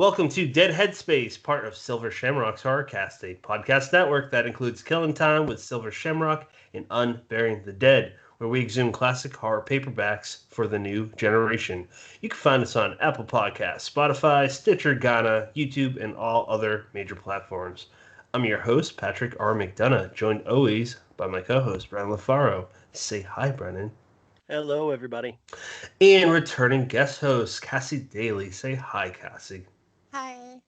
Welcome to Dead Headspace, part of Silver Shamrock's Horrorcast, a podcast network that includes Killing Time with Silver Shamrock and Unburying the Dead, where we exhume classic horror paperbacks for the new generation. You can find us on Apple Podcasts, Spotify, Stitcher, Ghana, YouTube, and all other major platforms. I'm your host, Patrick R. McDonough, joined always by my co-host, Brennan LaFaro. Say hi, Brennan. Hello, everybody. And returning guest host, Cassie Daly. Say hi, Cassie. Hi.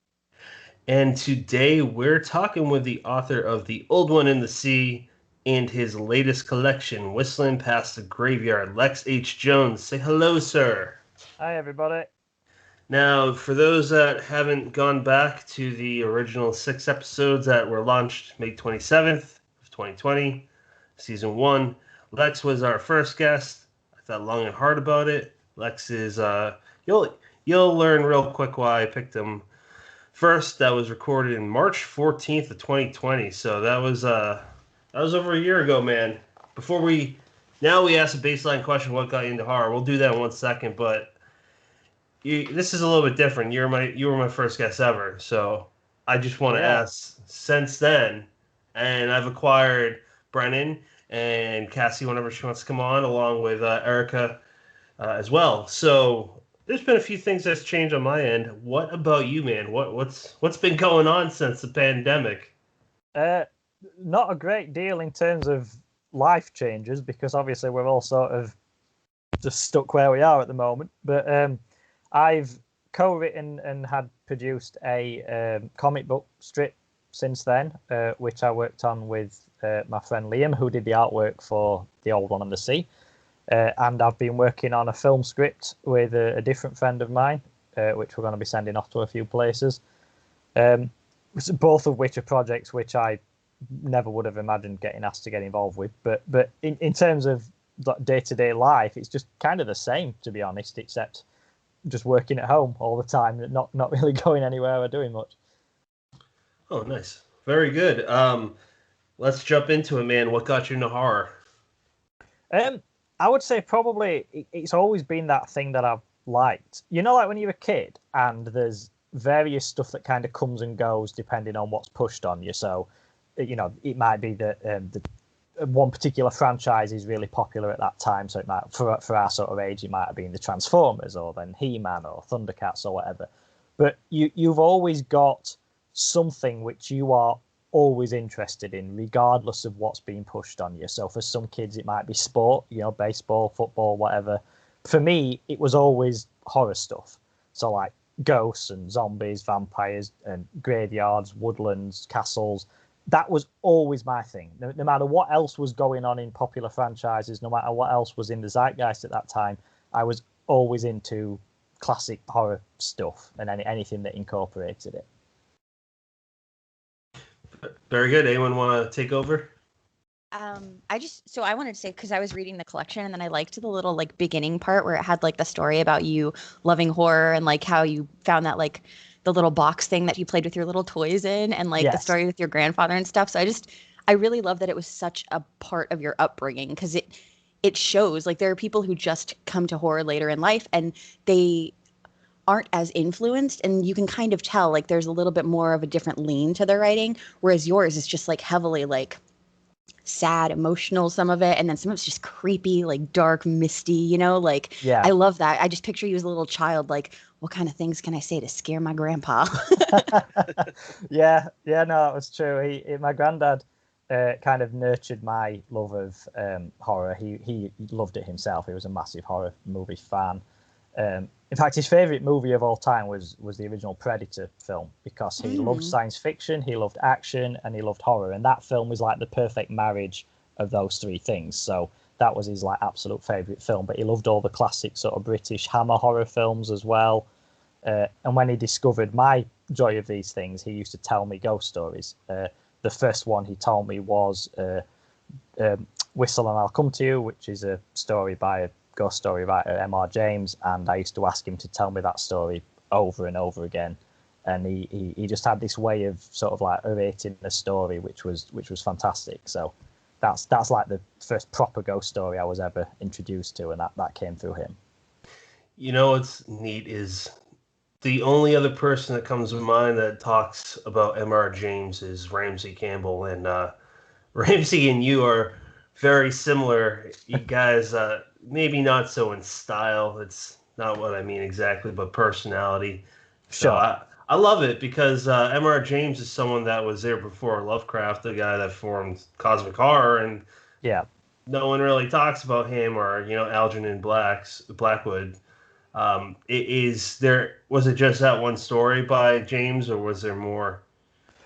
And today we're talking with the author of The Old One in the Sea and his latest collection, Whistling Past the Graveyard, Lex H Jones. Say hello, sir. Hi, everybody. Now, for those that haven't gone back to the original 6 episodes that were launched May 27th of 2020, Season 1, Lex was our first guest. I thought long and hard about it. Lex is, you'll learn real quick why I picked him first. That was recorded in March 14th of 2020. So that was over a year ago, man. Now we ask a baseline question, what got you into horror? We'll do that in 1 second, but this is a little bit different. You were my first guest ever. So I just want to ask since then, and I've acquired Brennan and Cassie whenever she wants to come on, along with Erica as well. So there's been a few things that's changed on my end. What about you, man? What's been going on since the pandemic? Not a great deal in terms of life changes, because obviously we're all sort of just stuck where we are at the moment. But I've co-written and had produced a comic book strip since then, which I worked on with my friend Liam, who did the artwork for The Old One in the Sea. And I've been working on a film script with a different friend of mine, which we're going to be sending off to a few places. Both of which are projects which I never would have imagined getting asked to get involved with. But in terms of day-to-day life, it's just kind of the same, to be honest, except just working at home all the time, not really going anywhere or doing much. Oh, nice. Very good. Let's jump into it, man. What got you into horror? I would say probably it's always been that thing that I've liked. You know, like when you're a kid and there's various stuff that kind of comes and goes depending on what's pushed on you. So, you know, it might be that one particular franchise is really popular at that time. So it might, for our sort of age, it might have been the Transformers or then He-Man or Thundercats or whatever. But you've always got something which you are always interested in, regardless of what's being pushed on you. So for some kids it might be sport, you know, baseball, football, whatever. For me it was always horror stuff, so like ghosts and zombies, vampires and graveyards, woodlands, castles. That was always my thing. No matter what else was going on in popular franchises, no matter what else was in the zeitgeist at that time, I was always into classic horror stuff and anything that incorporated it. Very good. Anyone want to take over? I wanted to say, because I was reading the collection and then I liked the little like beginning part where it had like the story about you loving horror and like how you found that like the little box thing that you played with your little toys in, and like the story with your grandfather and stuff. So I really love that it was such a part of your upbringing, because it shows like there are people who just come to horror later in life and they aren't as influenced, and you can kind of tell like there's a little bit more of a different lean to their writing, whereas yours is just like heavily like sad, emotional, some of it, and then some of it's just creepy, like dark, misty, you know, like I love that. I just picture you as a little child, like, what kind of things can I say to scare my grandpa? No, it was true. My granddad kind of nurtured my love of horror. He loved it himself. He was a massive horror movie fan. In fact, his favourite movie of all time was the original Predator film, because he loved science fiction, he loved action, and he loved horror. And that film was like the perfect marriage of those three things. So that was his like absolute favourite film. But he loved all the classic sort of British Hammer horror films as well. And when he discovered my joy of these things, he used to tell me ghost stories. The first one he told me was Whistle and I'll Come to You, which is a story by a ghost story writer, M.R. James, and I used to ask him to tell me that story over and over again, and he just had this way of sort of like narrating the story, which was fantastic. So that's like the first proper ghost story I was ever introduced to, and that came through him. You know what's neat is the only other person that comes to mind that talks about M.R. James is Ramsey Campbell, and Ramsey and you are very similar. You guys, maybe not so in style. It's not what I mean exactly, but personality. So Sure. I love it because M.R. James is someone that was there before Lovecraft, the guy that formed Cosmic Horror, and Yeah. no one really talks about him or Algernon Blackwood. Was it just that one story by James, or was there more?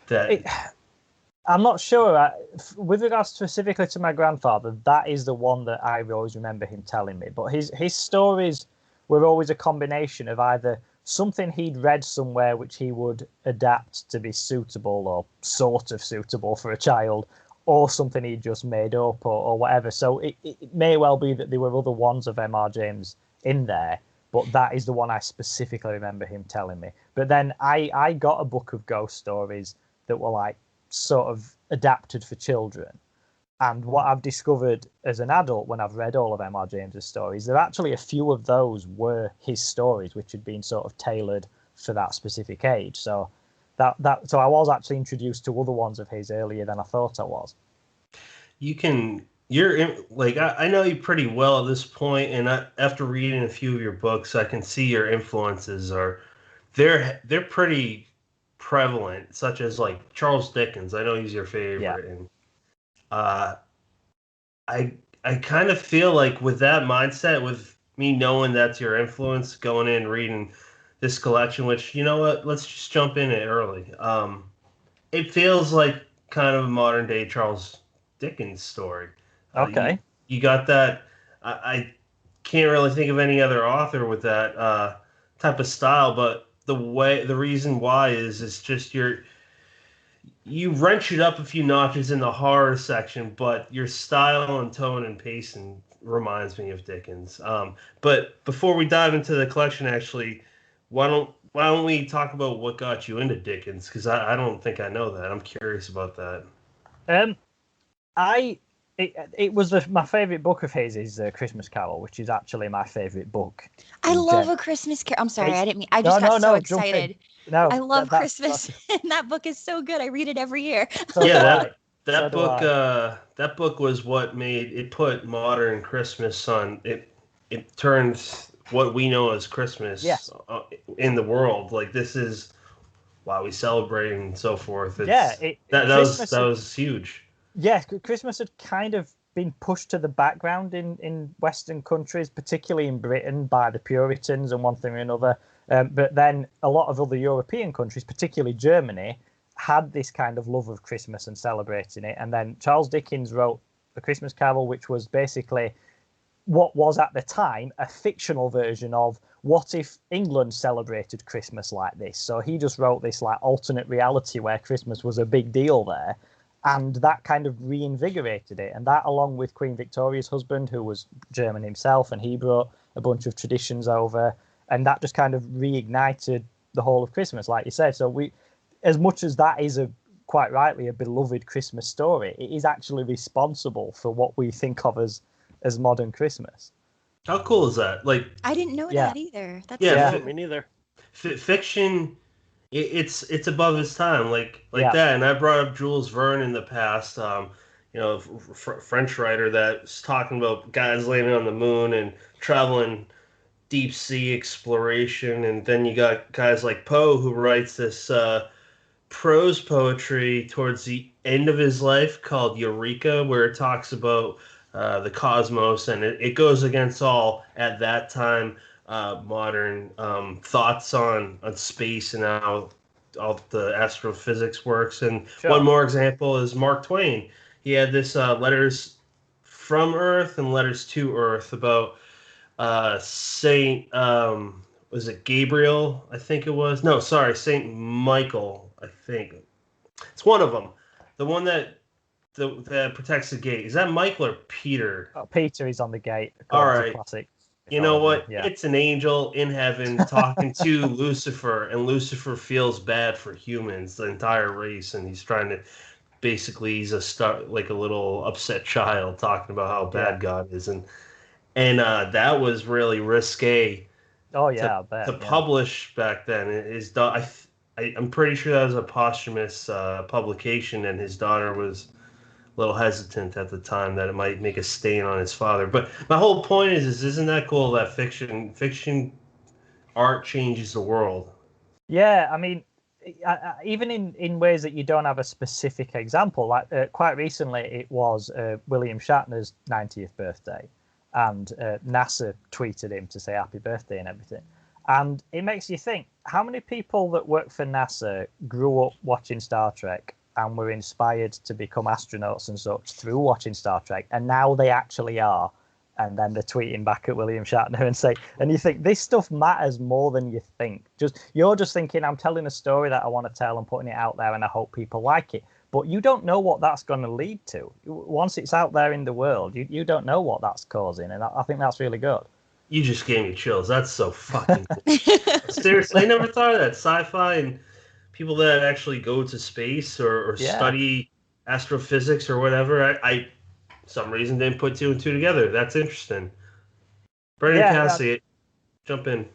I'm not sure. With regards specifically to my grandfather, that is the one that I always remember him telling me. But his stories were always a combination of either something he'd read somewhere which he would adapt to be suitable or sort of suitable for a child, or something he'd just made up or whatever. So it may well be that there were other ones of M.R. James in there, but that is the one I specifically remember him telling me. But then I got a book of ghost stories that were like sort of adapted for children. And what I've discovered as an adult when I've read all of M.R. James's stories, there actually a few of those were his stories, which had been sort of tailored for that specific age. So so I was actually introduced to other ones of his earlier than I thought I was. I know you pretty well at this point, and after reading a few of your books, I can see your influences they're pretty prevalent, such as like Charles Dickens. I know he's your favorite, Yeah. and I kind of feel like with that mindset, with me knowing that's your influence, going in reading this collection, which you know what, let's just jump in it early. It feels like kind of a modern day Charles Dickens story. Okay. You got that. I can't really think of any other author with that type of style, but the reason why is it's just you wrench it up a few notches in the horror section, but your style and tone and pacing reminds me of Dickens. But before we dive into the collection, actually, why don't we talk about what got you into Dickens? Because I don't think I know that. I'm curious about that. It was my favorite book of his is Christmas Carol, which is actually my favorite book. I love A Christmas Carol. I'm sorry, I didn't mean. I just got so excited. No, I love Christmas, and that book is so good. I read it every year. That book was what made it put modern Christmas on it. It turned what we know as Christmas in the world. Like this is why we celebrate and so forth. That was huge. Yeah, Christmas had kind of been pushed to the background in Western countries, particularly in Britain by the Puritans and one thing or another. But then a lot of other European countries, particularly Germany, had this kind of love of Christmas and celebrating it. And then Charles Dickens wrote A Christmas Carol, which was basically what was at the time a fictional version of what if England celebrated Christmas like this. So he just wrote this like alternate reality where Christmas was a big deal there. And that kind of reinvigorated it. And that, along with Queen Victoria's husband, who was German himself, and he brought a bunch of traditions over. And that just kind of reignited the whole of Christmas, like you said. So as much as that is quite rightly a beloved Christmas story, it is actually responsible for what we think of as modern Christmas. How cool is that? Like, I didn't know that either. That's me neither. Fiction, it's above its time, like that. And I brought up Jules Verne in the past. French writer that's talking about guys landing on the moon and traveling deep sea exploration, and then you got guys like Poe who writes this prose poetry towards the end of his life called Eureka, where it talks about the cosmos, and it goes against all at that time modern thoughts on space and how all the astrophysics works. And one more example is Mark Twain. He had this letters from Earth and letters to Earth about Saint was it Gabriel? I think it was. No, sorry, Saint Michael. I think it's one of them. The one that protects the gate. Is that Michael or Peter? Oh, Peter is on the gate. All right. Classic. You know what? Yeah. It's an angel in heaven talking to Lucifer, and Lucifer feels bad for humans, the entire race, and he's trying to. Basically, he's like a little upset child talking about how bad God is, and that was really risque Oh yeah, I bet. To publish back then. His I'm pretty sure that was a posthumous publication, and his daughter was a little hesitant at the time that it might make a stain on his father. But my whole point is isn't that cool that fiction art changes the world? Yeah, I mean, even in ways that you don't have a specific example. Like quite recently, it was William Shatner's 90th birthday, and NASA tweeted him to say happy birthday and everything. And it makes you think, how many people that work for NASA grew up watching Star Trek and were inspired to become astronauts and such through watching Star Trek, and now they actually are, and then they're tweeting back at William Shatner and you think this stuff matters more than you think. You're just thinking, I'm telling a story that I want to tell and putting it out there, and I hope people like it. But you don't know what that's going to lead to. Once it's out there in the world, you don't know what that's causing, and I think that's really good. You just gave me chills. That's so fucking cool. Seriously, I never thought of that. Sci-fi and people that actually go to space or study astrophysics or whatever. I some reason didn't put two and two together. That's interesting. Brendan Cassie, jump in.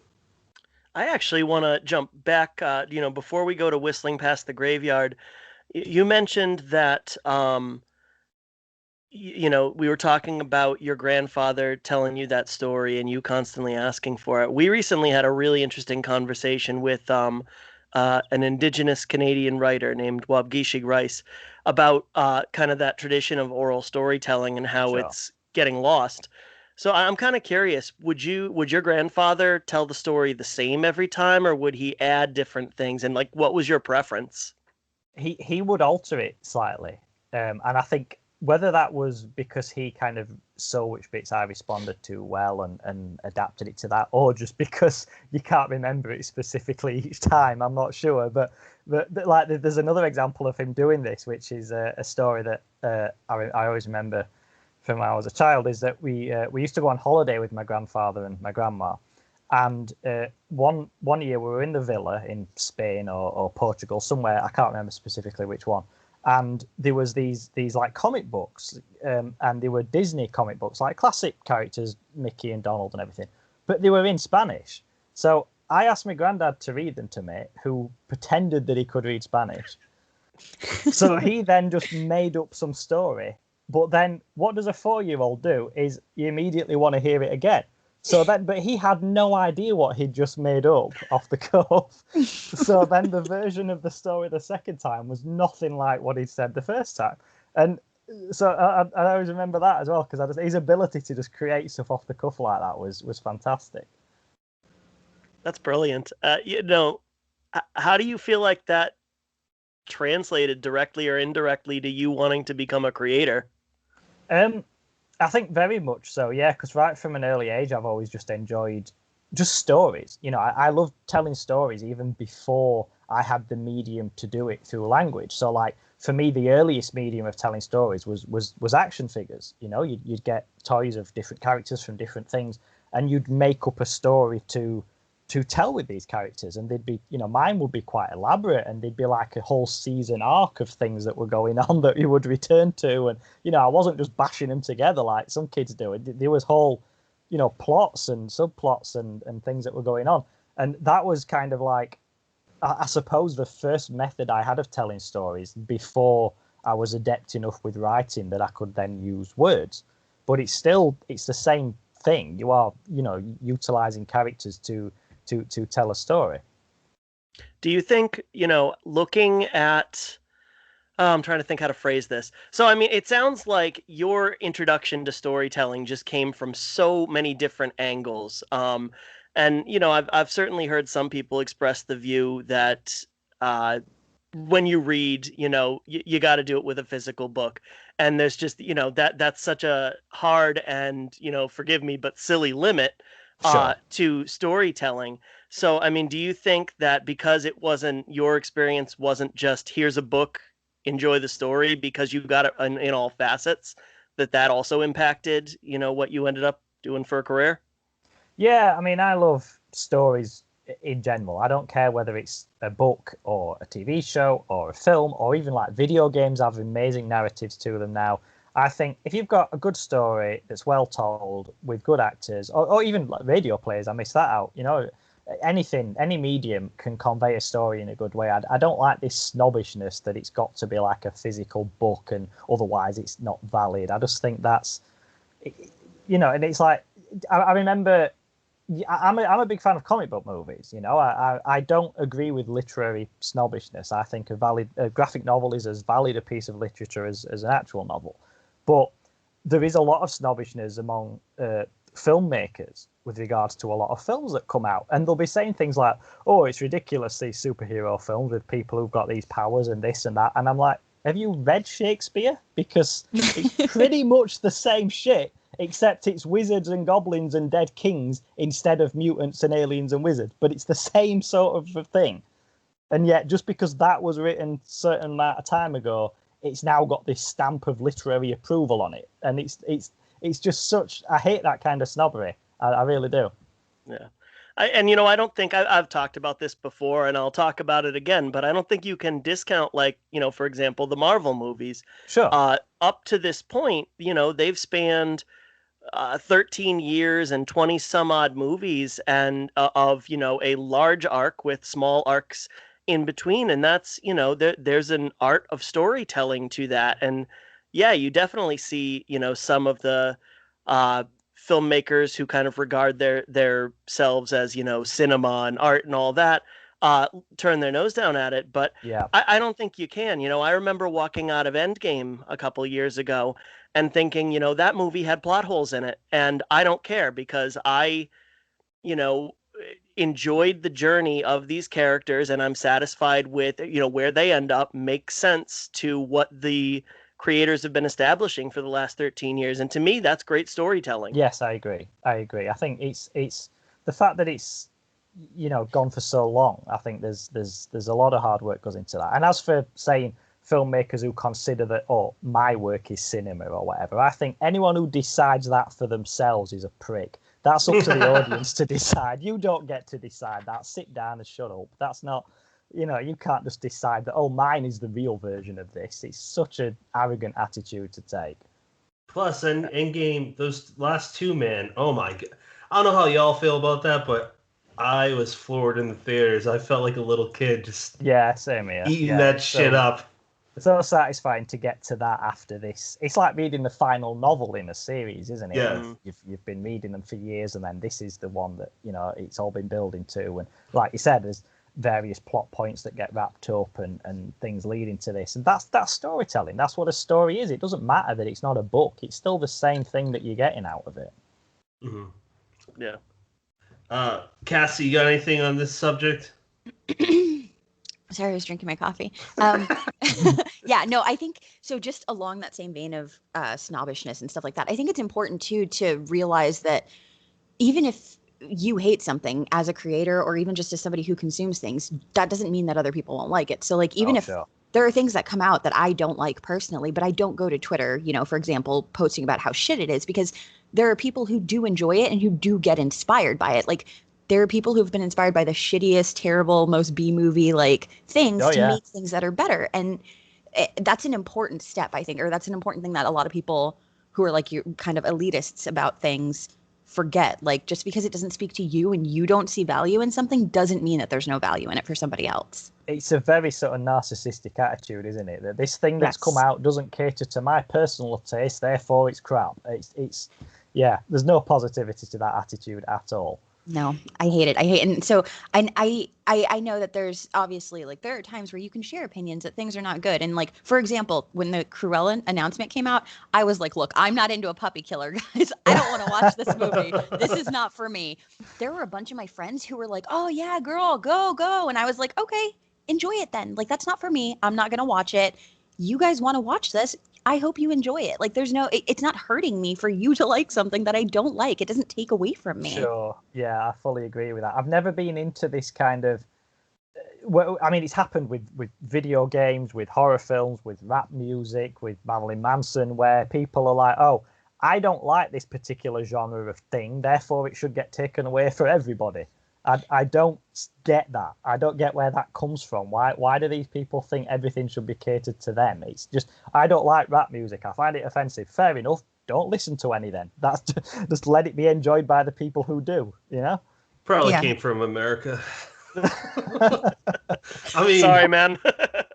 I actually want to jump back. Before we go to Whistling Past the Graveyard, you mentioned that we were talking about your grandfather telling you that story and you constantly asking for it. We recently had a really interesting conversation with an Indigenous Canadian writer named Wabgishig Rice about kind of that tradition of oral storytelling and how it's getting lost. So I'm kind of curious, would your grandfather tell the story the same every time, or would he add different things? And what was your preference? He would alter it slightly. And I think whether that was because he kind of saw which bits I responded to well and adapted it to that, or just because you can't remember it specifically each time, I'm not sure. But there's another example of him doing this, which is a story that I always remember from when I was a child, is that we used to go on holiday with my grandfather and my grandma. And one year we were in the villa in Spain or Portugal, somewhere, I can't remember specifically which one. And there was these like comic books, and they were Disney comic books, like classic characters, Mickey and Donald and everything, but they were in Spanish. So I asked my granddad to read them to me, who pretended that he could read Spanish. So he then just made up some story. But then what does a 4-year-old do is you immediately want to hear it again. But he had no idea what he'd just made up off the cuff. So then the version of the story the second time was nothing like what he'd said the first time. And so I always remember that as well, because his ability to just create stuff off the cuff like that was fantastic. That's brilliant. How do you feel like that translated directly or indirectly to you wanting to become a creator? I think very much so, yeah, because right from an early age, I've always just enjoyed just stories. I love telling stories even before I had the medium to do it through language. So, like, for me, the earliest medium of telling stories was action figures. You'd get toys of different characters from different things, and you'd make up a story to tell with these characters, and they'd be, mine would be quite elaborate, and they'd be like a whole season arc of things that were going on that you would return to, and I wasn't just bashing them together like some kids do. There was whole, plots and subplots and things that were going on, and that was kind of like, I suppose, the first method I had of telling stories before I was adept enough with writing that I could then use words. But it's the same thing. You are, utilizing characters to tell a story. Do you think, looking at, I'm trying to think how to phrase this. So, I mean, it sounds like your introduction to storytelling just came from so many different angles. And, I've certainly heard some people express the view that when you read, you got to do it with a physical book. And there's just, that's such a hard and, forgive me, but silly limit to storytelling. So, I mean, do you think that because your experience wasn't just here's a book, enjoy the story, because you got it in all facets, that also impacted, what you ended up doing for a career? Yeah, I mean, I love stories in general. I don't care whether it's a book or a TV show or a film or even like video games have amazing narratives to them now. I think if you've got a good story that's well told with good actors, or even like radio plays, I miss that out. You know, anything, any medium can convey a story in a good way. I don't like this snobbishness that it's got to be like a physical book and otherwise it's not valid. I just think that's, you know, and it's like, I remember, I'm a big fan of comic book movies. You know, I don't agree with literary snobbishness. I think a graphic novel is as valid a piece of literature as an actual novel. But there is a lot of snobbishness among filmmakers with regards to a lot of films that come out. And they'll be saying things like, oh, it's ridiculous, these superhero films with people who've got these powers and this and that. And I'm like, have you read Shakespeare? Because it's pretty much the same shit, except it's wizards and goblins and dead kings instead of mutants and aliens and wizards. But it's the same sort of thing. And yet, just because that was written a certain amount of time ago, it's now got this stamp of literary approval on it, and it's just such. I hate that kind of snobbery. I really do. Yeah, I don't think I've talked about this before, and I'll talk about it again. But I don't think you can discount, like, for example, the Marvel movies. Sure. Up to this point, they've spanned 13 years and 20 some odd movies, and of a large arc with small arcs in between, and that's there's an art of storytelling to that. And yeah, you definitely see some of the filmmakers who kind of regard their selves as cinema and art and all that turn their nose down at it. But yeah, I don't think you can. I remember walking out of Endgame a couple years ago and thinking that movie had plot holes in it, and I don't care, because I enjoyed the journey of these characters, and I'm satisfied with where they end up makes sense to what the creators have been establishing for the last 13 years, and to me that's great storytelling. Yes, I agree. I think it's the fact that it's gone for so long. I think there's a lot of hard work goes into that. And as for saying filmmakers who consider that, oh, my work is cinema or whatever, I think anyone who decides that for themselves is a prick. That's up to the audience to decide. You don't get to decide that. Sit down and shut up. That's not, you can't just decide that, oh, mine is the real version of this. It's such an arrogant attitude to take. Plus, in Endgame, those last two, man, oh my God. I don't know how y'all feel about that, but I was floored in the theaters. I felt like a little kid just same here. Eating that shit up. It's so satisfying to get to that after this. It's like reading the final novel in a series, isn't it? Yeah. You've been reading them for years, and then this is the one that it's all been building to. And like you said, there's various plot points that get wrapped up and things leading to this. And that's storytelling. That's what a story is. It doesn't matter that it's not a book. It's still the same thing that you're getting out of it. Mm-hmm. Yeah. Cassie, you got anything on this subject? Sorry, I was drinking my coffee. Yeah, no, I think so. Just along that same vein of snobbishness and stuff like that, I think it's important too to realize that even if you hate something as a creator, or even just as somebody who consumes things, that doesn't mean that other people won't like it. So, like, even if there are things that come out that I don't like personally, but I don't go to Twitter, for example, posting about how shit it is, because there are people who do enjoy it and who do get inspired by it. Like, there are people who've been inspired by the shittiest, terrible, most B-movie like things to make things that are better. And that's an important step, I think, or that's an important thing that a lot of people who are like you kind of elitists about things forget. Like, just because it doesn't speak to you and you don't see value in something doesn't mean that there's no value in it for somebody else. It's a very sort of narcissistic attitude, isn't it? That this thing that's come out doesn't cater to my personal taste, therefore it's crap. It's there's no positivity to that attitude at all. No, I hate it. And so I know that there's obviously, like, there are times where you can share opinions that things are not good. And, like, for example, when the Cruella announcement came out, I was like, look, I'm not into a puppy killer, guys. I don't want to watch this movie. This is not for me. There were a bunch of my friends who were like, oh yeah, girl, go. And I was like, okay, enjoy it then. Like, that's not for me. I'm not going to watch it. You guys want to watch this? I hope you enjoy it. Like, it's not hurting me for you to like something that I don't like. It doesn't take away from me. Sure. Yeah, I fully agree with that. I've never been into this kind of, well, I mean, it's happened with video games, with horror films, with rap music, with Marilyn Manson, where people are like, oh, I don't like this particular genre of thing, therefore it should get taken away for everybody. I don't get that. I don't get where that comes from. Why do these people think everything should be catered to them? It's just, I don't like rap music. I find it offensive. Fair enough. Don't listen to any then. That's just let it be enjoyed by the people who do, you know? Probably came from America. I mean, sorry, man.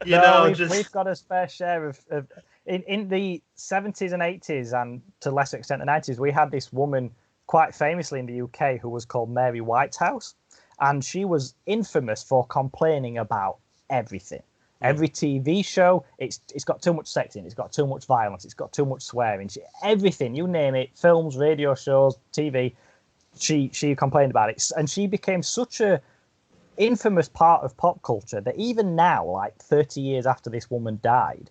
We've got a fair share of in the 70s and 80s, and to a lesser extent the 90s, we had this woman quite famously in the UK who was called Mary Whitehouse, and she was infamous for complaining about everything. Every TV show, it's got too much sex in it, it's got too much violence, it's got too much swearing, everything, you name it, films, radio shows, TV, she complained about it. And she became such a infamous part of pop culture that even now, like 30 years after this woman died,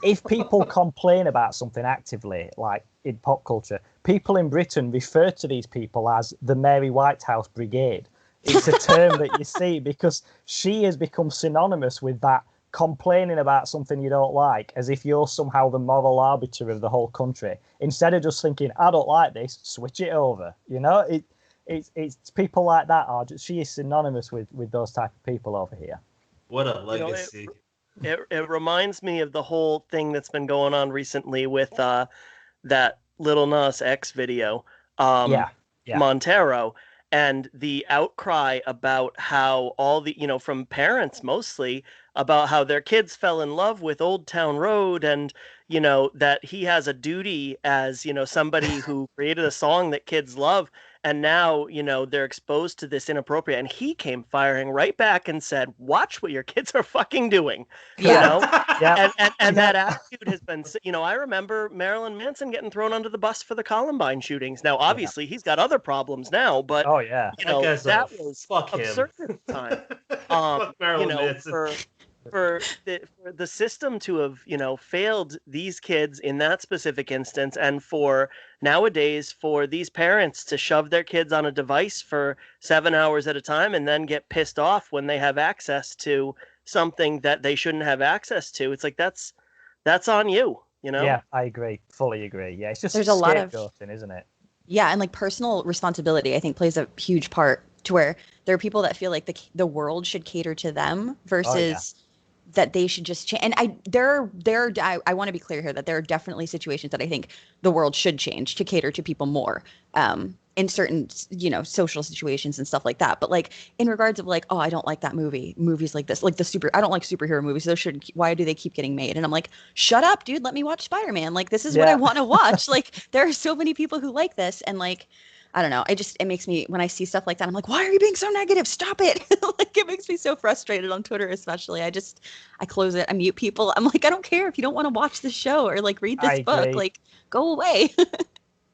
if people complain about something actively, like in pop culture, people in Britain refer to these people as the Mary Whitehouse Brigade. It's a term that you see because she has become synonymous with that, complaining about something you don't like as if you're somehow the moral arbiter of the whole country, instead of just thinking, I don't like this, switch it over. You know, it's people like that are just, she is synonymous with those type of people over here. What a legacy. It reminds me of the whole thing that's been going on recently with that Lil Nas X video, Montero, and the outcry about how all the, from parents mostly, about how their kids fell in love with Old Town Road, and, that he has a duty as, somebody who created a song that kids love. And now, they're exposed to this inappropriate. And he came firing right back and said, watch what your kids are fucking doing. Yeah. And that attitude has been, I remember Marilyn Manson getting thrown under the bus for the Columbine shootings. Now, obviously, he's got other problems now, but, that was absurd at the time. Fuck Marilyn Manson. For the system to have, failed these kids in that specific instance, and for nowadays for these parents to shove their kids on a device for 7 hours at a time and then get pissed off when they have access to something that they shouldn't have access to. It's like, that's on you, Yeah, I agree. Fully agree. Yeah, it's just there's a lot of scapegoating, isn't it? Yeah, and like personal responsibility, I think, plays a huge part to where there are people that feel like the world should cater to them versus that they should just change. And I want to be clear here that there are definitely situations that I think the world should change to cater to people more in certain, social situations and stuff like that. But like in regards of like, oh, I don't like that movies like this, like I don't like superhero movies. Those why do they keep getting made? And I'm like, shut up, dude. Let me watch Spider-Man. Like, this is what I want to watch. Like, there are so many people who like this. And like, I don't know. It makes me, when I see stuff like that, I'm like, why are you being so negative? Stop it. Like, it makes me so frustrated on Twitter, especially. I close it. I mute people. I'm like, I don't care if you don't want to watch this show or like read this book, like, go away.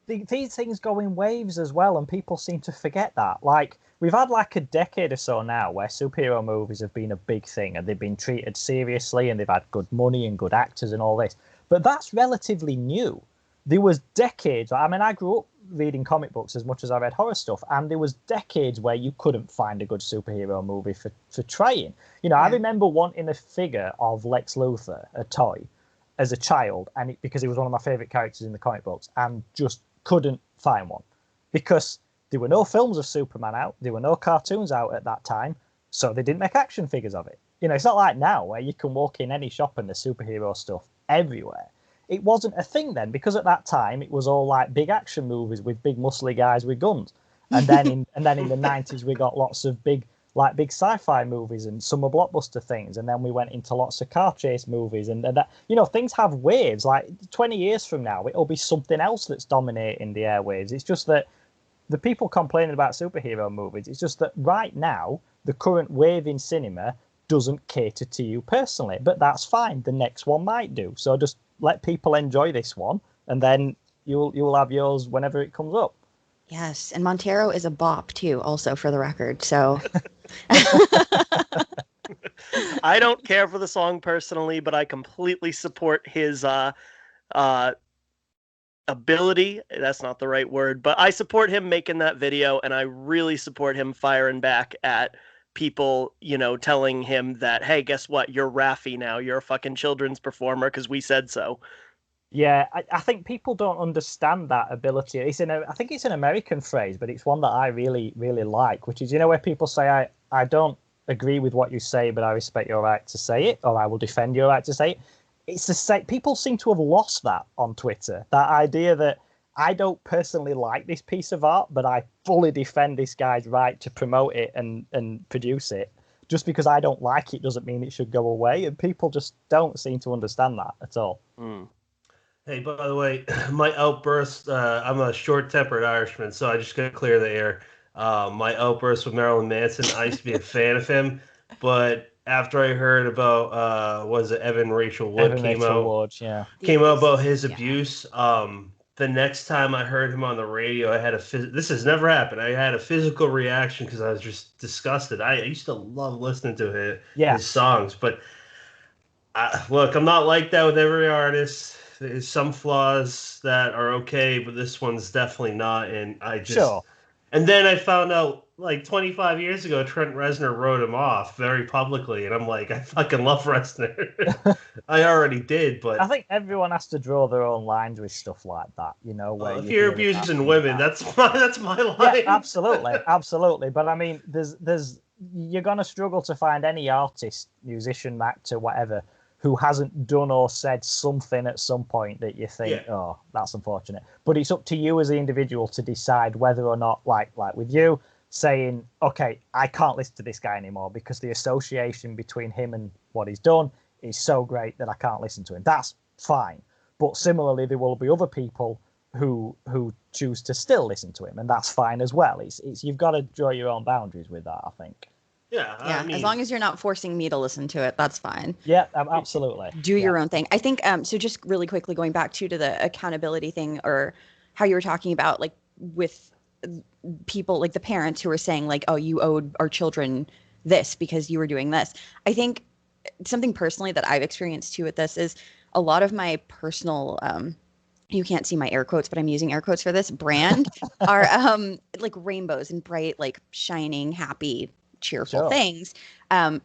These things go in waves as well, and people seem to forget that. Like, we've had like a decade or so now where superhero movies have been a big thing and they've been treated seriously and they've had good money and good actors and all this. But that's relatively new. There was decades. I mean, I grew up reading comic books as much as I read horror stuff, and there was decades where you couldn't find a good superhero movie for trying. I remember wanting a figure of Lex Luthor, a toy, as a child, and because he was one of my favorite characters in the comic books, and just couldn't find one because there were no films of Superman out, there were no cartoons out at that time, so they didn't make action figures of it. It's not like now where you can walk in any shop and there's superhero stuff everywhere. It wasn't a thing then, because at that time it was all like big action movies with big muscly guys with guns, and then in the 90s we got lots of big sci-fi movies and summer blockbuster things, and then we went into lots of car chase movies, and that things have waves. Like 20 years from now it'll be something else that's dominating the airwaves. It's just that the people complaining about superhero movies, it's just that right now the current wave in cinema doesn't cater to you personally, but that's fine. The next one might do. So just let people enjoy this one, and then you'll have yours whenever it comes up. Yes, and Montero is a bop too, also, for the record. So I don't care for the song personally, but I completely support his ability. That's not the right word, but I support him making that video, and I really support him firing back at people, telling him that, hey, guess what? You're Raffi now. You're a fucking children's performer because we said so. Yeah, I think people don't understand that ability. I think it's an American phrase, but it's one that I really, really like, which is, where people say, I don't agree with what you say, but I respect your right to say it, or I will defend your right to say it. It's the same. People seem to have lost that on Twitter. That idea that I don't personally like this piece of art, but I fully defend this guy's right to promote it and produce it. Just because I don't like it doesn't mean it should go away, and people just don't seem to understand that at all. Mm. Hey, by the way, my outburst, I'm a short-tempered Irishman, so I just got to clear the air. My outburst with Marilyn Manson, I used to be a fan of him, but after I heard about, was it Evan Rachel Wood came out about his abuse, the next time I heard him on the radio, I had this has never happened. I had a physical reaction because I was just disgusted. I used to love listening to his songs, but look, I'm not like that with every artist. There's some flaws that are okay, but this one's definitely not. And and then I found out like 25 years ago, Trent Reznor wrote him off very publicly, and I'm like, I fucking love Reznor. I already did, but I think everyone has to draw their own lines with stuff like that, where if you're abusing women, that's my line. Yeah, absolutely. But I mean, you're gonna struggle to find any artist, musician, actor, whatever, who hasn't done or said something at some point that you think, oh, that's unfortunate. But it's up to you as the individual to decide whether or not, like with you, saying, okay, I can't listen to this guy anymore because the association between him and what he's done is so great that I can't listen to him. That's fine. But similarly, there will be other people who choose to still listen to him, and that's fine as well. It's you've got to draw your own boundaries with that, I think. Yeah, I mean, as long as you're not forcing me to listen to it, that's fine. Yeah, absolutely. Do your own thing. I think, so just really quickly going back to the accountability thing, or how you were talking about, like, with people, like the parents who were saying, like, oh, you owed our children this because you were doing this. I think something personally that I've experienced too with this is a lot of my personal, you can't see my air quotes, but I'm using air quotes for this, brand are like rainbows and bright, like shining, happy, cheerful things.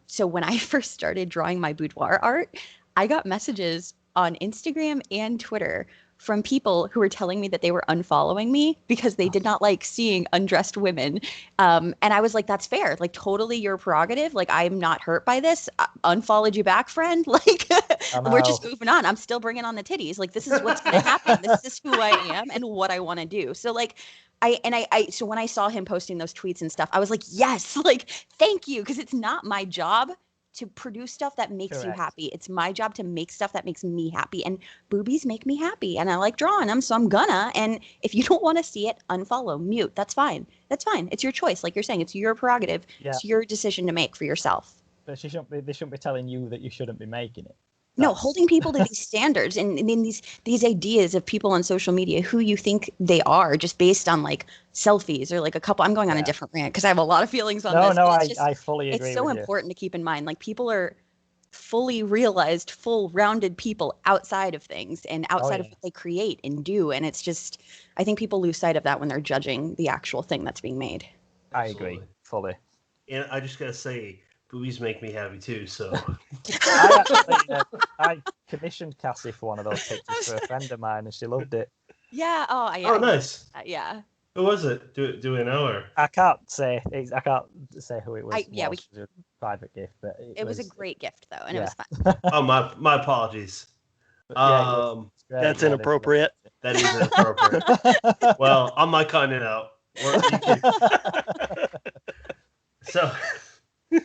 So when I first started drawing my boudoir art, I got messages on Instagram and Twitter from people who were telling me that they were unfollowing me because they did not like seeing undressed women. And I was like, that's fair. Like, totally your prerogative. Like, I'm not hurt by this. I unfollowed you back, friend. Like, we're just moving on. I'm still bringing on the titties. Like, this is what's going to happen. This is who I am and what I want to do. So, like, so when I saw him posting those tweets and stuff, I was like, yes, like, thank you. Because it's not my job to produce stuff that makes you happy. It's my job to make stuff that makes me happy. And boobies make me happy. And I like drawing them, so I'm gonna. And if you don't want to see it, unfollow, mute. That's fine. That's fine. It's your choice. Like you're saying, it's your prerogative. Yeah. It's your decision to make for yourself. But they shouldn't be telling you that you shouldn't be making it. No, holding people to these standards and these ideas of people on social media, who you think they are, just based on like selfies or like a couple. I'm going on a different rant because I have a lot of feelings on this. No, I fully agree. It's so important to keep in mind. Like, people are fully realized, full rounded people outside of things and outside of what they create and do. And it's just, I think people lose sight of that when they're judging the actual thing that's being made. I agree fully. And I just gotta say, boobies make me happy too, so. I commissioned Cassie for one of those pictures for a friend of mine, and she loved it. Yeah. Oh, yeah. Oh, nice. Yeah. Who was it? Do we know her? I can't say who it was. We was a private gift, but it was a great gift though, and it was fun. Oh, my apologies. That's inappropriate. That is inappropriate. Well, I'm not cutting it out. So.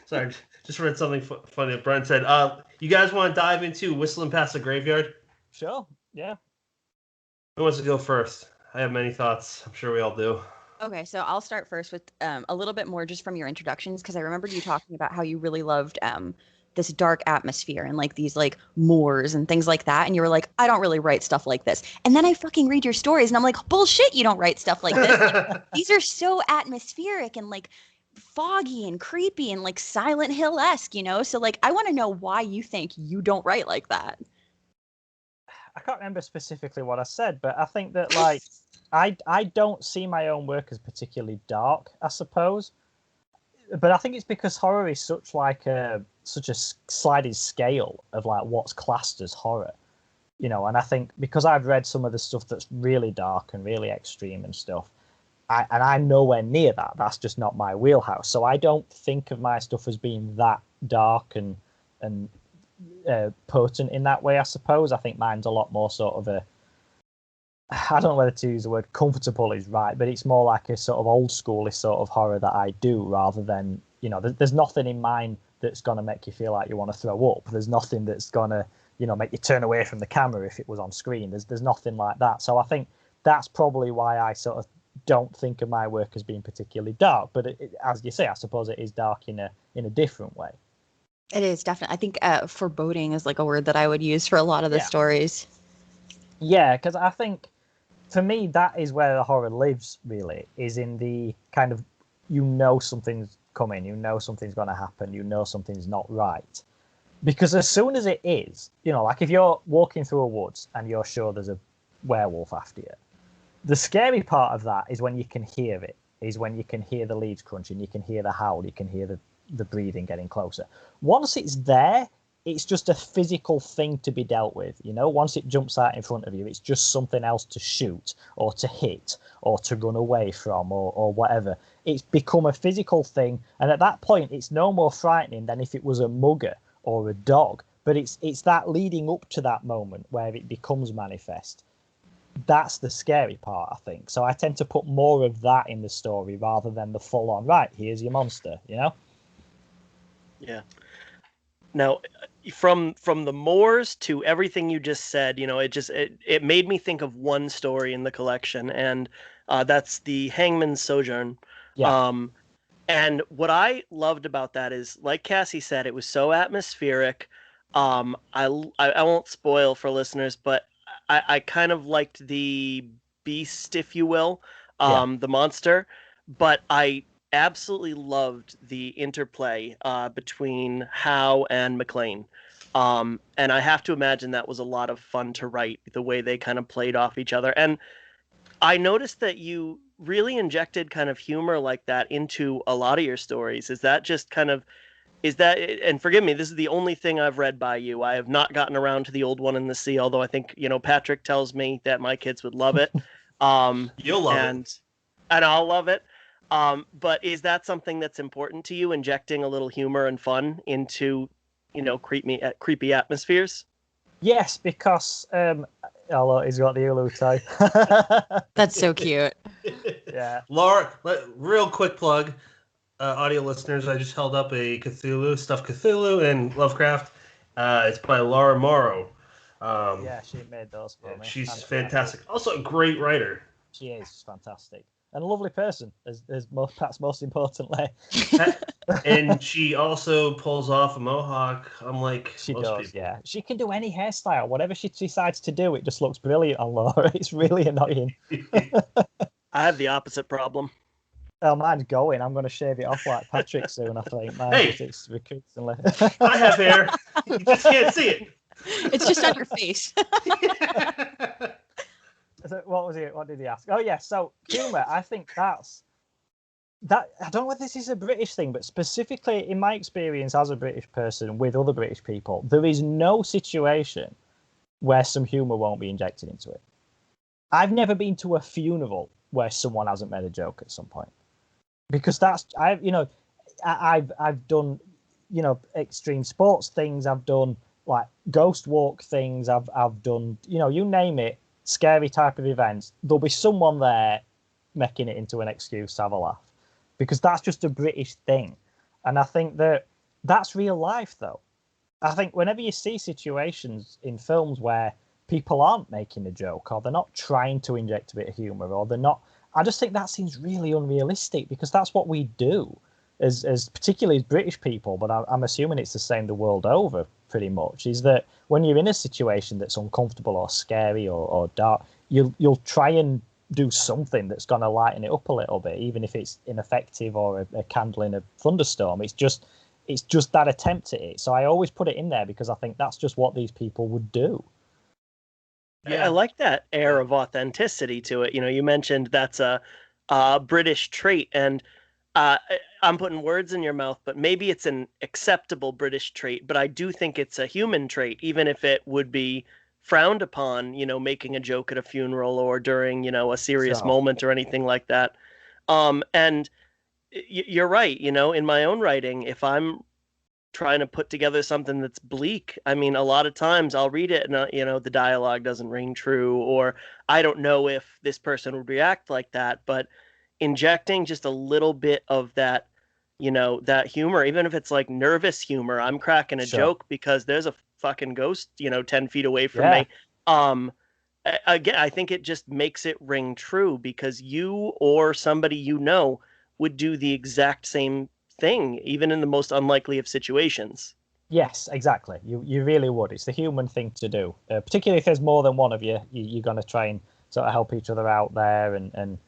Sorry, just read something funny that Brent said. You guys want to dive into Whistling Past the Graveyard? Sure, yeah. Who wants to go first? I have many thoughts. I'm sure we all do. Okay, so I'll start first with a little bit more just from your introductions, because I remembered you talking about how you really loved this dark atmosphere and like these like moors and things like that. And you were like, I don't really write stuff like this. And then I fucking read your stories and I'm like, bullshit, you don't write stuff like this. Like, these are so atmospheric and like foggy and creepy and like Silent Hill-esque, so like I want to know why you think you don't write like that. I can't remember specifically what I said, but I think that like I don't see my own work as particularly dark, I suppose, but I think it's because horror is such a sliding scale of like what's classed as horror. And I think because I've read some of the stuff that's really dark and really extreme and stuff, and I'm nowhere near that. That's just not my wheelhouse. So I don't think of my stuff as being that dark and potent in that way, I suppose. I think mine's a lot more sort of I don't know whether to use the word comfortable is right, but it's more like a sort of old schoolish sort of horror that I do, rather than, there's nothing in mine that's going to make you feel like you want to throw up. There's nothing that's going to, make you turn away from the camera if it was on screen. There's nothing like that. So I think that's probably why I sort of don't think of my work as being particularly dark. But as you say, I suppose it is dark in a different way. It is definitely. I think foreboding is like a word that I would use for a lot of the stories. Yeah, because I think for me that is where the horror lives. Really, is in the kind of something's coming, something's going to happen, something's not right. Because as soon as it is, like if you're walking through a woods and you're sure there's a werewolf after you, the scary part of that is when you can hear it, is when you can hear the leaves crunching, you can hear the howl, you can hear the breathing getting closer. Once it's there, it's just a physical thing to be dealt with. Once it jumps out in front of you, it's just something else to shoot or to hit or to run away from or whatever. It's become a physical thing. And at that point, it's no more frightening than if it was a mugger or a dog. But it's that leading up to that moment where it becomes manifest. That's the scary part, I think. So I tend to put more of that in the story rather than the full on, right, here's your monster, Yeah. Now, from the Moors to everything you just said, it made me think of one story in the collection, and that's the Hangman's Sojourn. Yeah. And what I loved about that is, like Cassie said, it was so atmospheric. I won't spoil for listeners, but I kind of liked the beast, if you will, the monster, but I absolutely loved the interplay between Howe and McLean. And I have to imagine that was a lot of fun to write, the way they kind of played off each other. And I noticed that you really injected kind of humor like that into a lot of your stories. Is that just kind of, and forgive me, this is the only thing I've read by you. I have not gotten around to the Old One in the Sea, although I think, Patrick tells me that my kids would love it. You'll love it. And I'll love it. But is that something that's important to you, injecting a little humor and fun into, creepy atmospheres? Yes, because hello, he's got the Ulu tie. That's so cute. Yeah. Laura, real quick plug, audio listeners, I just held up a stuffed Cthulhu and Lovecraft. It's by Laura Morrow. Yeah, she made those for me. She's fantastic. Also a great writer. She is fantastic. And a lovely person, perhaps most importantly. And she also pulls off a mohawk, unlike she most does, people. Yeah. She can do any hairstyle. Whatever she decides to do, it just looks brilliant on Laura. It's really annoying. I have the opposite problem. Oh, mine's going. I'm going to shave it off like Patrick soon, I think. It's recently. I have hair. You just can't see it. It's just on your face. So what was it? What did he ask? Oh, yeah. So humor, I think that. I don't know whether this is a British thing, but specifically in my experience as a British person with other British people, there is no situation where some humor won't be injected into it. I've never been to a funeral where someone hasn't made a joke at some point, because I've done, extreme sports things. I've done like ghost walk things. I've done, you name it, scary type of events. There'll be someone there making it into an excuse to have a laugh, because that's just a British thing. And I think that's real life, though. I think whenever you see situations in films where people aren't making a joke, or they're not trying to inject a bit of humor, or they're not, I just think that seems really unrealistic, because that's what we do as particularly as British people, but I'm assuming it's the same the world over pretty much, is that when you're in a situation that's uncomfortable or scary or dark, you'll try and do something that's going to lighten it up a little bit, even if it's ineffective or a candle in a thunderstorm. It's just that attempt at it. So I always put it in there because I think that's just what these people would do. Yeah, I like that air of authenticity to it. You mentioned that's a British trait, and I'm putting words in your mouth, but maybe it's an acceptable British trait, but I do think it's a human trait, even if it would be frowned upon, making a joke at a funeral or during, a serious moment or anything like that. And you're right, in my own writing, if I'm trying to put together something that's bleak, I mean, a lot of times I'll read it and, the dialogue doesn't ring true, or I don't know if this person would react like that, but injecting just a little bit of that, that humor, even if it's like nervous humor, I'm cracking a joke because there's a fucking ghost, 10 feet away from me. Again, I think it just makes it ring true because you or somebody would do the exact same thing, even in the most unlikely of situations. Yes, exactly. You really would. It's the human thing to do, particularly if there's more than one of you. You're going to try and sort of help each other out there, and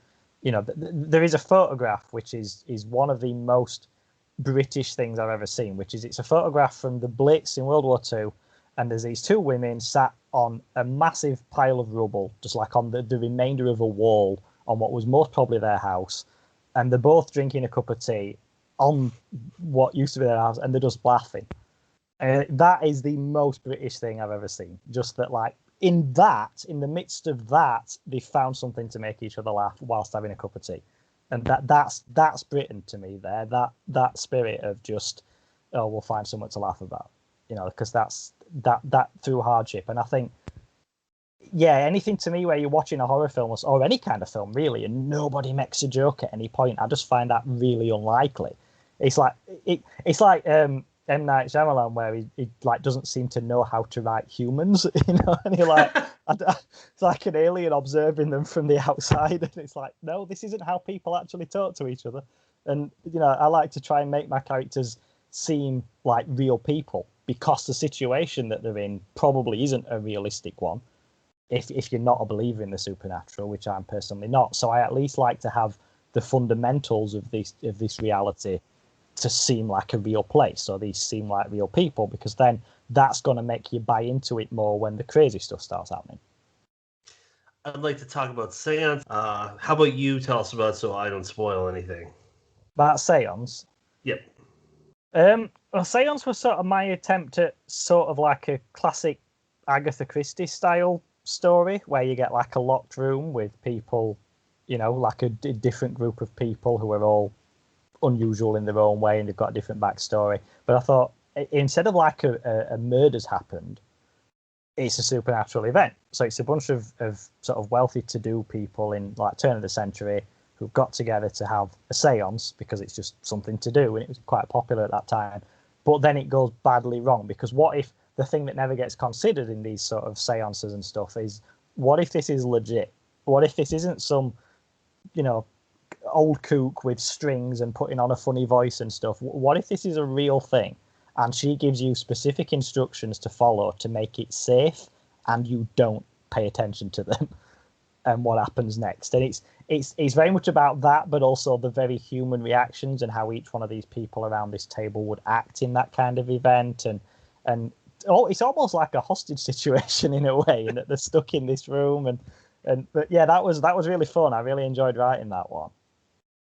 there is a photograph which is one of the most British things I've ever seen, which is it's a photograph from the Blitz in World War II, and there's these two women sat on a massive pile of rubble, just like on the remainder of a wall on what was most probably their house, and they're both drinking a cup of tea on what used to be their house, and they're just laughing. That is the most British thing I've ever seen. Just that, like, in the midst of that, they found something to make each other laugh whilst having a cup of tea. And that's Britain to me there. That spirit of just, oh, we'll find something to laugh about, because that's that through hardship. And I think, yeah, anything to me where you're watching a horror film or any kind of film really, and nobody makes a joke at any point, I just find that really unlikely. It's like M. Night Shyamalan, where he like doesn't seem to know how to write humans, and he like it's like an alien observing them from the outside, and it's like, no, this isn't how people actually talk to each other. And I like to try and make my characters seem like real people because the situation that they're in probably isn't a realistic one. If you're not a believer in the supernatural, which I'm personally not, so I at least like to have the fundamentals of this reality to seem like a real place, or these seem like real people, because then that's going to make you buy into it more when the crazy stuff starts happening. I'd like to talk about seance. How about you tell us about it so I don't spoil anything? About seance? Yep. Well, seance was sort of my attempt at sort of like a classic Agatha Christie style story, where you get like a locked room with people, like a different group of people who are all unusual in their own way, and they've got a different backstory. But I thought, instead of like a murder's happened, it's a supernatural event. So it's a bunch of sort of wealthy to-do people in like turn of the century who've got together to have a seance because it's just something to do, and it was quite popular at that time. But then it goes badly wrong, because what if the thing that never gets considered in these sort of seances and stuff is, what if this is legit? What if this isn't some, old kook with strings and putting on a funny voice and stuff? What if this is a real thing, and she gives you specific instructions to follow to make it safe, and you don't pay attention to them, and what happens next? And it's very much about that, but also the very human reactions and how each one of these people around this table would act in that kind of event, and it's almost like a hostage situation in a way, and that they're stuck in this room, but yeah, that was really fun. I really enjoyed writing that one.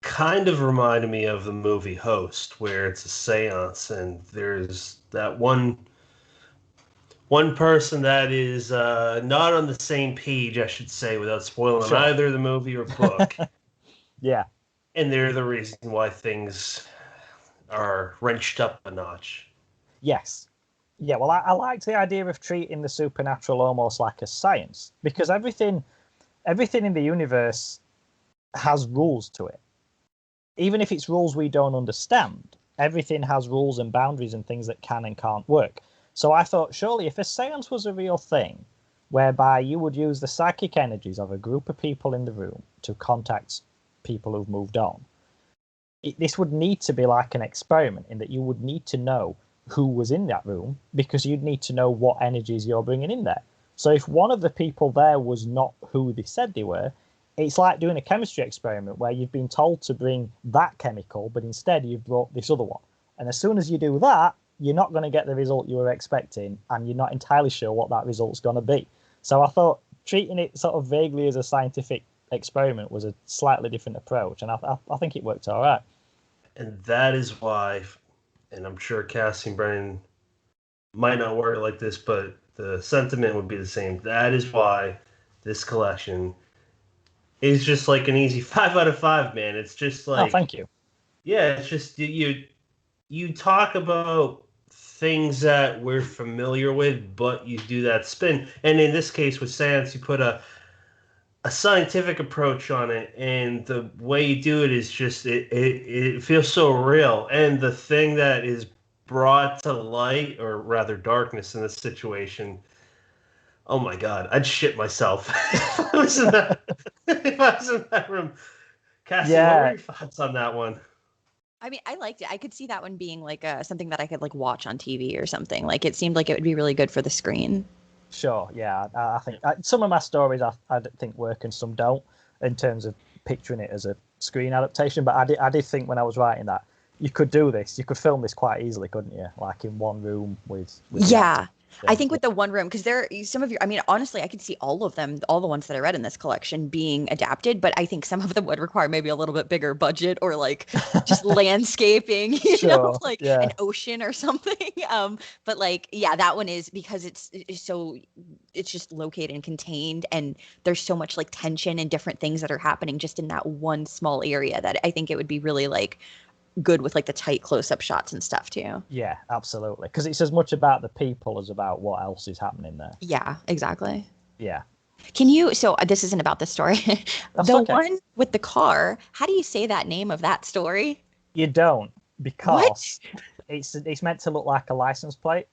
Kind of reminded me of the movie Host, where it's a seance and there's that one person that is not on the same page, I should say, without spoiling either the movie or book. Yeah. And they're the reason why things are wrenched up a notch. Yes. Yeah, well, I like the idea of treating the supernatural almost like a science, because everything in the universe has rules to it. Even if it's rules we don't understand, everything has rules and boundaries and things that can and can't work. So I thought, surely if a seance was a real thing, whereby you would use the psychic energies of a group of people in the room to contact people who've moved on, this would need to be like an experiment, in that you would need to know who was in that room, because you'd need to know what energies you're bringing in there. So if one of the people there was not who they said they were, it's like doing a chemistry experiment where you've been told to bring that chemical, but instead you've brought this other one. And as soon as you do that, you're not going to get the result you were expecting, and you're not entirely sure what that result's going to be. So I thought treating it sort of vaguely as a scientific experiment was a slightly different approach, and I think it worked all right. And that is why, and I'm sure Cassie and Brennan might not work like this, but The sentiment would be the same. That is why this collection is just like an easy 5 out of 5, man. It's just Oh, like, thank you. yeah, it's just you talk about things that we're familiar with, but you do that spin. And in this case with Sans, you put a scientific approach on it, and the way you do it is just it feels so real. And the thing that is brought to light, or rather darkness, in this situation, oh my god, I'd shit myself if I was in that if I was in that room. Cassie, what were your thoughts on that one? I mean, I liked it. I could see that one being like something that I could like watch on TV or something. Like it seemed like it would be really good for the screen. Sure, yeah. I think some of my stories I think work and some don't in terms of picturing it as a screen adaptation. But I did think when I was writing that you could do this. You could film this quite easily, couldn't you? Like in one room with yeah. I think with the one room, because there some of your, I mean, honestly, I could see all of them, all the ones that I read in this collection being adapted, but I think some of them would require maybe a little bit bigger budget or like just landscaping, you know, like an ocean or something. But like, yeah, that one is because it's just located and contained, and there's so much like tension and different things that are happening just in that one small area that I think it would be really like good with like the tight close-up shots and stuff too. Yeah, absolutely, because it's as much about the people as about what else is happening there. Yeah, exactly. Yeah. Can you, so this isn't about the story, the okay. one with the car, how do you say that name of that story? You don't, because it's meant to look like a license plate.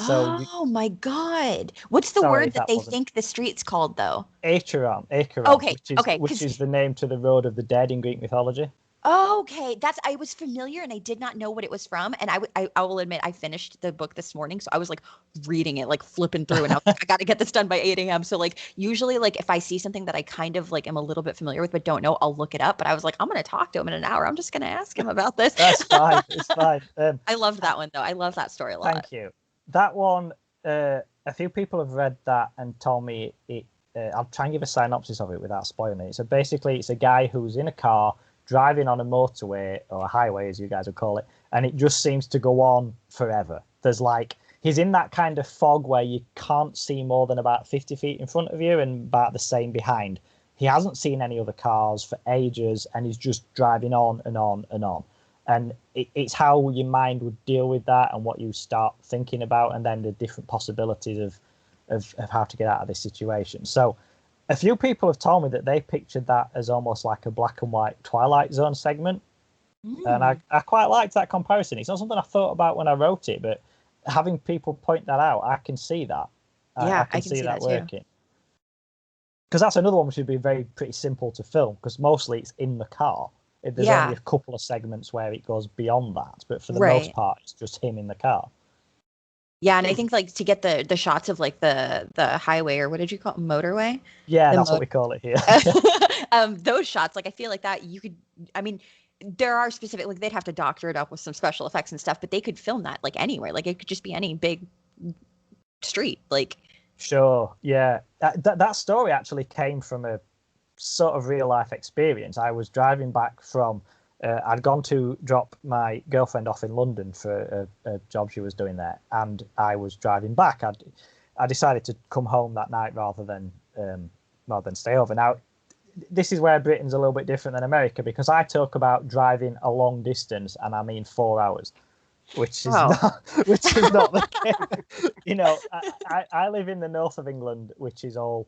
So my god, what's the word that they think the street's called though? Acheron, which is the name to the road of the dead in Greek mythology. Okay, I was familiar and I did not know what it was from. And I will admit I finished the book this morning, so I was like reading it, like flipping through, and I was like, I got to get this done by 8 a.m. So like usually like if I see something that I kind of like am a little bit familiar with but don't know, I'll look it up. But I was like, I'm gonna talk to him in an hour. I'm just gonna ask him about this. That's fine. It's fine. I loved that one though. I love that story a lot. Thank you. That one, a few people have read that and told me it. I'll try and give a synopsis of it without spoiling it. So basically, it's a guy who's in a car driving on a motorway or a highway, as you guys would call it, and it just seems to go on forever. There's like, he's in that kind of fog where you can't see more than about 50 feet in front of you and about the same behind. He hasn't seen any other cars for ages, and he's just driving on and on and on. And it's how your mind would deal with that and what you start thinking about, and then the different possibilities of how to get out of this situation. So a few people have told me that they pictured that as almost like a black and white Twilight Zone segment. And I quite liked that comparison. It's not something I thought about when I wrote it, but having people point that out, I can see that. Yeah, I can see that working. Because that's another one which would be pretty simple to film, because mostly it's in the car. There's only a couple of segments where it goes beyond that, but for the most part, it's just him in the car. Yeah, and I think like to get the shots of like the highway, or what did you call it? Motorway? Yeah, that's what we call it here. Those shots, like I feel like that you could, I mean, there are specific, like they'd have to doctor it up with some special effects and stuff, but they could film that like anywhere. Like it could just be any big street. Like Sure, yeah. That story actually came from a sort of real life experience. I was driving back from I'd gone to drop my girlfriend off in London for a job she was doing there, and I was driving back. I decided to come home that night rather than stay over. Now, this is where Britain's a little bit different than America, because I talk about driving a long distance, and I mean 4 hours, which is not the case. You know, I live in the north of England, which is all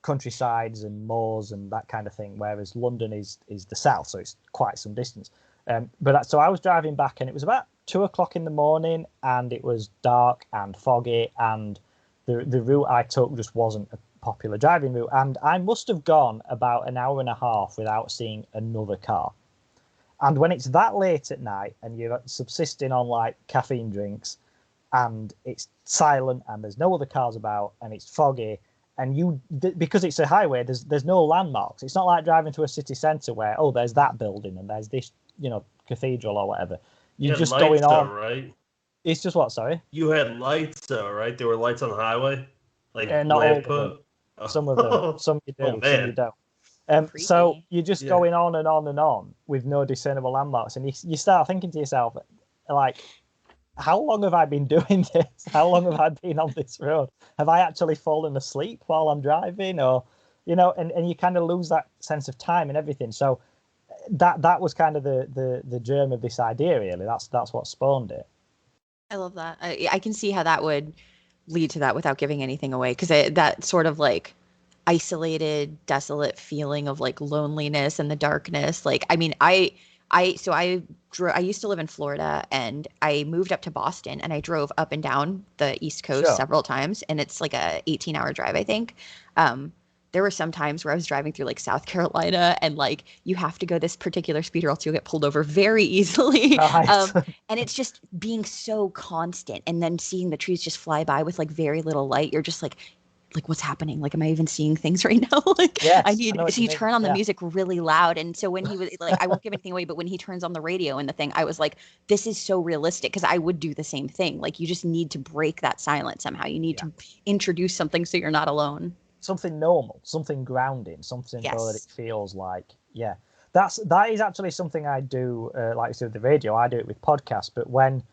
countrysides and moors and that kind of thing, whereas London is the south, so it's quite some distance. So I was driving back, and it was about 2:00 in the morning, and it was dark and foggy, and the route I took just wasn't a popular driving route, and I must have gone about an hour and a half without seeing another car. And when it's that late at night and you're subsisting on like caffeine drinks, and it's silent and there's no other cars about and it's foggy, and because it's a highway, there's no landmarks. It's not like driving to a city centre where, oh, there's that building and there's this, cathedral or whatever. You're just going on. Though, right? It's just what? Sorry. You had lights though, right? There were lights on the highway, like not all of them. Some of them. Some you do. Some you don't. So you're just going on and on and on with no discernible landmarks, and you start thinking to yourself, like, how long have I been doing this? How long have I been on this road? Have I actually fallen asleep while I'm driving? Or, and you kind of lose that sense of time and everything. So that was kind of the germ of this idea, really. That's what spawned it. I love that. I can see how that would lead to that without giving anything away, because that sort of like isolated, desolate feeling of like loneliness and the darkness. Like, I mean, I used to live in Florida, and I moved up to Boston, and I drove up and down the East Coast several times, and it's like a 18-hour drive, I think. There were some times where I was driving through like South Carolina, and like you have to go this particular speed or else you'll get pulled over very easily. Nice. And it's just being so constant, and then seeing the trees just fly by with like very little light. You're just like what's happening? Like, am I even seeing things right now? Like, yes, so you turn on the music really loud. And so when he was like, I won't give anything away, but when he turns on the radio and the thing, I was like, this is so realistic, because I would do the same thing. Like, you just need to break that silence somehow. You need to introduce something so you're not alone. Something normal, something grounding, something so that it feels like, that is actually something I do, like I said with the radio. I do it with podcasts, but when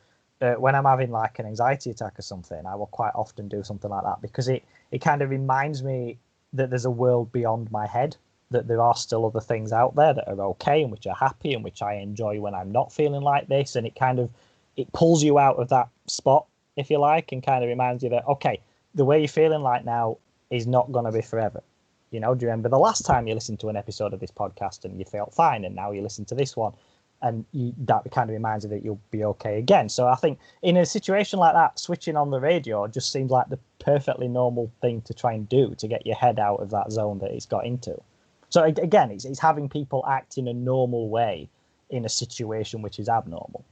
I'm having like an anxiety attack or something, I will quite often do something like that, because it kind of reminds me that there's a world beyond my head, that there are still other things out there that are okay and which are happy and which I enjoy when I'm not feeling like this. And it pulls you out of that spot, if you like, and kind of reminds you that, okay, the way you're feeling right now is not going to be forever. Do you remember the last time you listened to an episode of this podcast and you felt fine, and now you listen to this one and that kind of reminds you that you'll be okay again? So I think in a situation like that, switching on the radio just seems like the perfectly normal thing to try and do to get your head out of that zone that it's got into. So again, it's having people act in a normal way in a situation which is abnormal.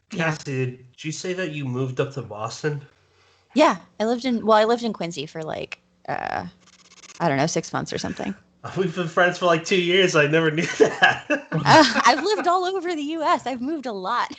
Cassie, did you say that you moved up to Boston? Yeah, I lived in Quincy for like, I don't know, 6 months or something. We've been friends for like 2 years. I never knew that. I've lived all over the U.S. I've moved a lot.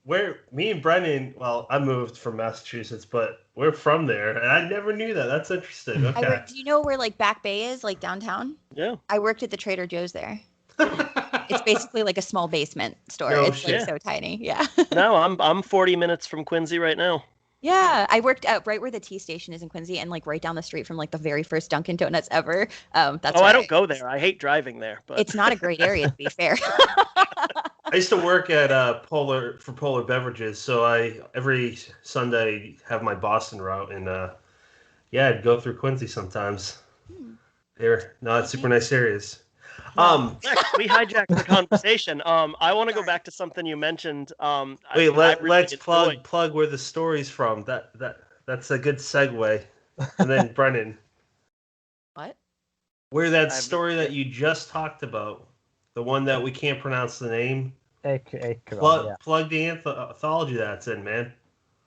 Me and Brennan, well, I moved from Massachusetts, but we're from there, and I never knew that. That's interesting. Okay. Do you know where like Back Bay is, like downtown? Yeah. I worked at the Trader Joe's there. It's basically like a small basement store. No it's shit. like so tiny. Yeah. No, I'm 40 minutes from Quincy right now. Yeah, I worked out right where the T station is in Quincy, and like right down the street from like the very first Dunkin' Donuts ever. That's I don't go there. I hate driving there, but it's not a great area, to be fair. I used to work at Polar Beverages, so I every Sunday have my Boston route, and I'd go through Quincy sometimes. They're not super nice areas. Lex, we hijacked the conversation. I want to go back to something you mentioned. Let's plug where the story's from. That's a good segue. And then Brennan, What? Where that story that you just talked about, the one that we can't pronounce the name. Plug the anthology that's in, man.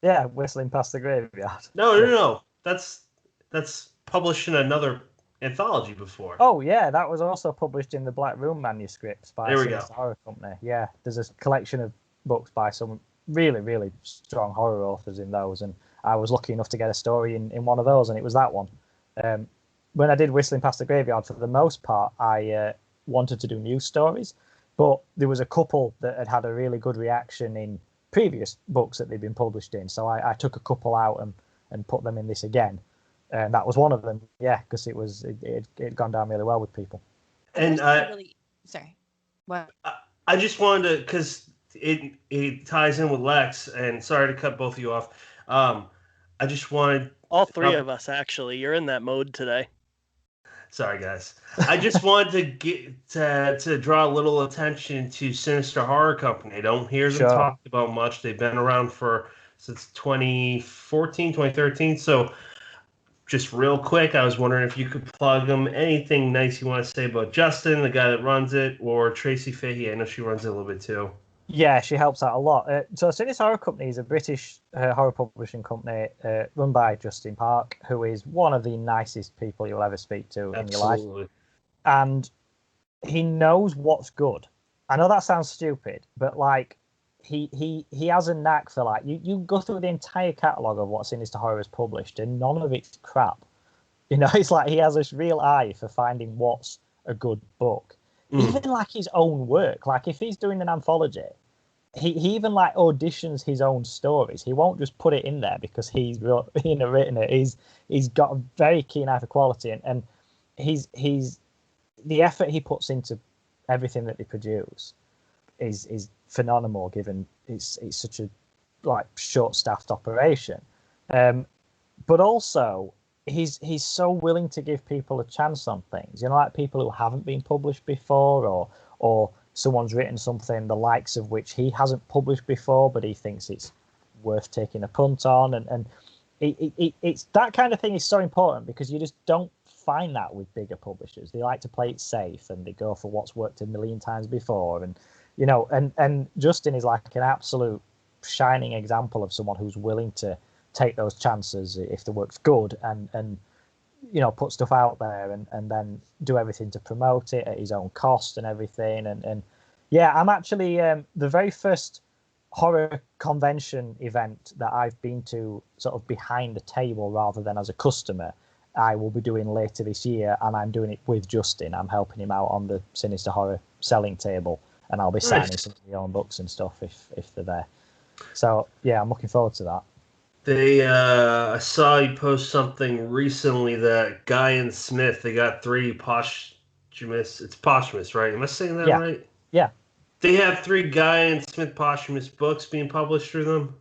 Yeah, Whistling Past the Graveyard. No. That's published in another anthology before. Oh yeah, that was also published in the Black Room manuscripts by a horror company. Yeah, there's a collection of books by some really, really strong horror authors in those, and I was lucky enough to get a story in one of those, and it was that one. When I did Whistling Past the Graveyard, for the most part, I wanted to do news stories, but there was a couple that had a really good reaction in previous books that they'd been published in, so I took a couple out and put them in this again. And that was one of them, because it'd gone down really well with people. And sorry, what? I just wanted to, because it ties in with Lex, and sorry to cut both of you off. I just wanted all three of us actually. You're in that mode today. Sorry, guys. I just wanted to get to draw a little attention to Sinister Horror Company. I don't hear them talked about much. They've been around since 2014, 2013. So. Just real quick, I was wondering if you could plug them. Anything nice you want to say about Justin, the guy that runs it, or Tracy Fahey? I know she runs it a little bit too. Yeah, she helps out a lot. So Sinister Horror Company is a British horror publishing company run by Justin Park, who is one of the nicest people you'll ever speak to in your life. And he knows what's good. I know that sounds stupid, but like he has a knack for like you go through the entire catalogue of what Sinister Horror has published and none of it's crap. It's like he has this real eye for finding what's a good book. Even like his own work. Like if he's doing an anthology he even like auditions his own stories. He won't just put it in there because he's written it. He's got a very keen eye for quality, and he's the effort he puts into everything that they produce is phenomenal. Given it's such a like short-staffed operation, but also he's so willing to give people a chance on things. You know, like people who haven't been published before, or someone's written something the likes of which he hasn't published before, but he thinks it's worth taking a punt on, and it's that kind of thing is so important because you just don't find that with bigger publishers. They like to play it safe and they go for what's worked a million times before, and you know, and Justin is like an absolute shining example of someone who's willing to take those chances if the work's good, and you know, put stuff out there and then do everything to promote it at his own cost and everything. And yeah, I'm actually the very first horror convention event that I've been to sort of behind the table rather than as a customer, I will be doing later this year, and I'm doing it with Justin. I'm helping him out on the Sinister Horror selling table, and I'll be signing some of my own books and stuff if they're there. So yeah, I'm looking forward to that. I saw you post something recently that Guy and Smith, they got 3 posthumous. It's posthumous, right? Am I saying that right? Yeah. They have 3 Guy and Smith posthumous books being published through them.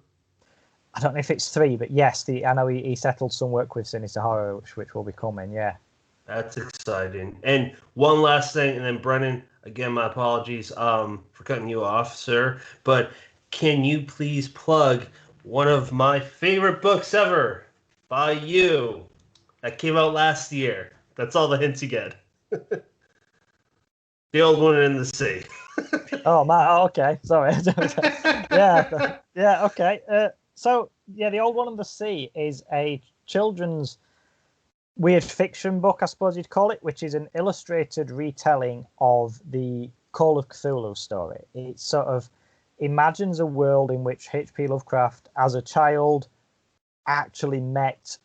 I don't know if it's 3, but yes, I know he settled some work with Sinister Horror, which will be coming. Yeah. That's exciting. And one last thing, and then Brennan, again, my apologies for cutting you off, sir. But can you please plug one of my favorite books ever by you that came out last year? That's all the hints you get. The Old Woman in the Sea. Oh, my. Oh, okay. Sorry. Yeah. Yeah. Okay. So, yeah, The Old One in the Sea is a children's weird fiction book, I suppose you'd call it, which is an illustrated retelling of the Call of Cthulhu story. It sort of imagines a world in which H.P. Lovecraft, as a child, actually met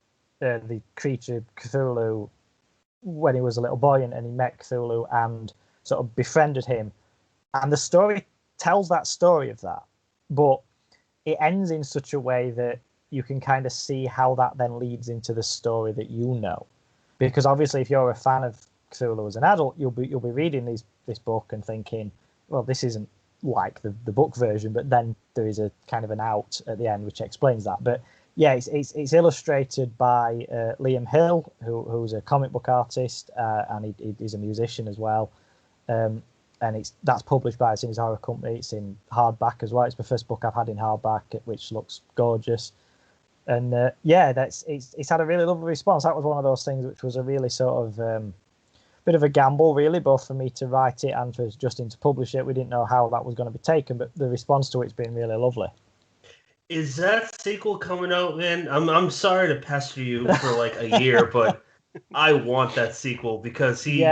the creature Cthulhu when he was a little boy, and he met Cthulhu and sort of befriended him. And the story tells that story of that, but it ends in such a way that you can kind of see how that then leads into the story that you know. Because obviously, if you're a fan of Cthulhu as an adult, you'll be reading this book and thinking, well, this isn't like the book version, but then there is a kind of an out at the end which explains that. But yeah, it's illustrated by Liam Hill, who's a comic book artist, and he's a musician as well. And that's published by a Sinister Horror company. It's in hardback as well. It's my first book I've had in hardback, which looks gorgeous. And yeah, it's had a really lovely response. That was one of those things which was a really sort of bit of a gamble, really, both for me to write it and for Justin to publish it. We didn't know how that was going to be taken, but the response to it's been really lovely. Is that sequel coming out, man? I'm sorry to pester you for like a year, but I want that sequel because he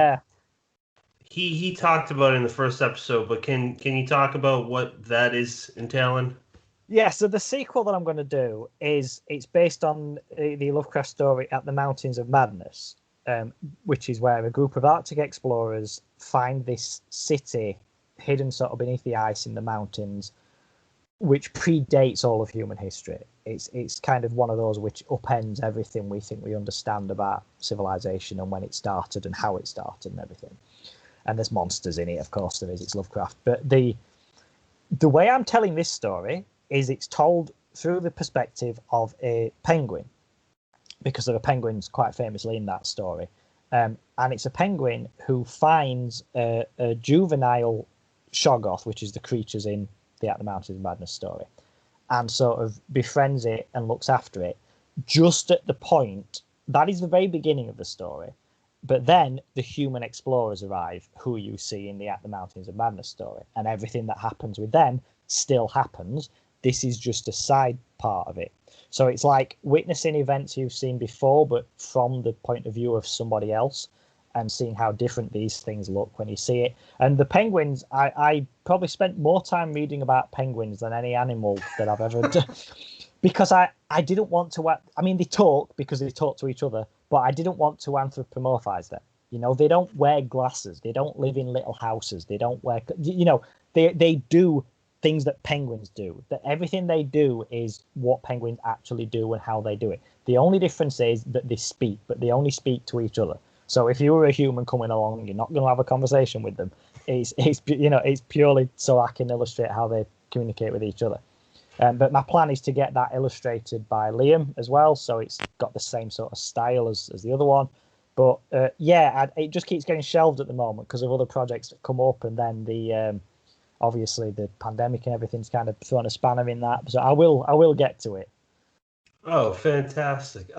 talked about it in the first episode. But can you talk about what that is entailing? Yeah, so the sequel that I'm going to do it's based on the Lovecraft story At the Mountains of Madness, which is where a group of Arctic explorers find this city hidden sort of beneath the ice in the mountains, which predates all of human history. It's kind of one of those which upends everything we think we understand about civilization and when it started and how it started and everything. And there's monsters in it, of course there is. It's Lovecraft. But the way I'm telling this story is it's told through the perspective of a penguin, because there are penguins quite famously in that story. And it's a penguin who finds a juvenile Shoggoth, which is the creatures in the At the Mountains of Madness story, and sort of befriends it and looks after it just at the point, that is the very beginning of the story. But then the human explorers arrive, who you see in the At the Mountains of Madness story, and everything that happens with them still happens. This is just a side part of it. So it's like witnessing events you've seen before, but from the point of view of somebody else, and seeing how different these things look when you see it. And the penguins, I probably spent more time reading about penguins than any animal that I've ever done. Because I didn't want to, I mean, they talk because they talk to each other, but I didn't want to anthropomorphize them. You know, they don't wear glasses. They don't live in little houses. They don't wear, you know, they things that penguins do. That everything they do is what penguins actually do and how they do it. The only difference is that they speak, but they only speak to each other. So if you were a human coming along, you're not going to have a conversation with them. It's purely so I can illustrate how they communicate with each other. But my plan is to get that illustrated by Liam as well, so it's got the same sort of style as the other one. But it just keeps getting shelved at the moment because of other projects that come up, and then obviously the pandemic and everything's kind of thrown a spanner in that. So I will get to it. Oh, fantastic!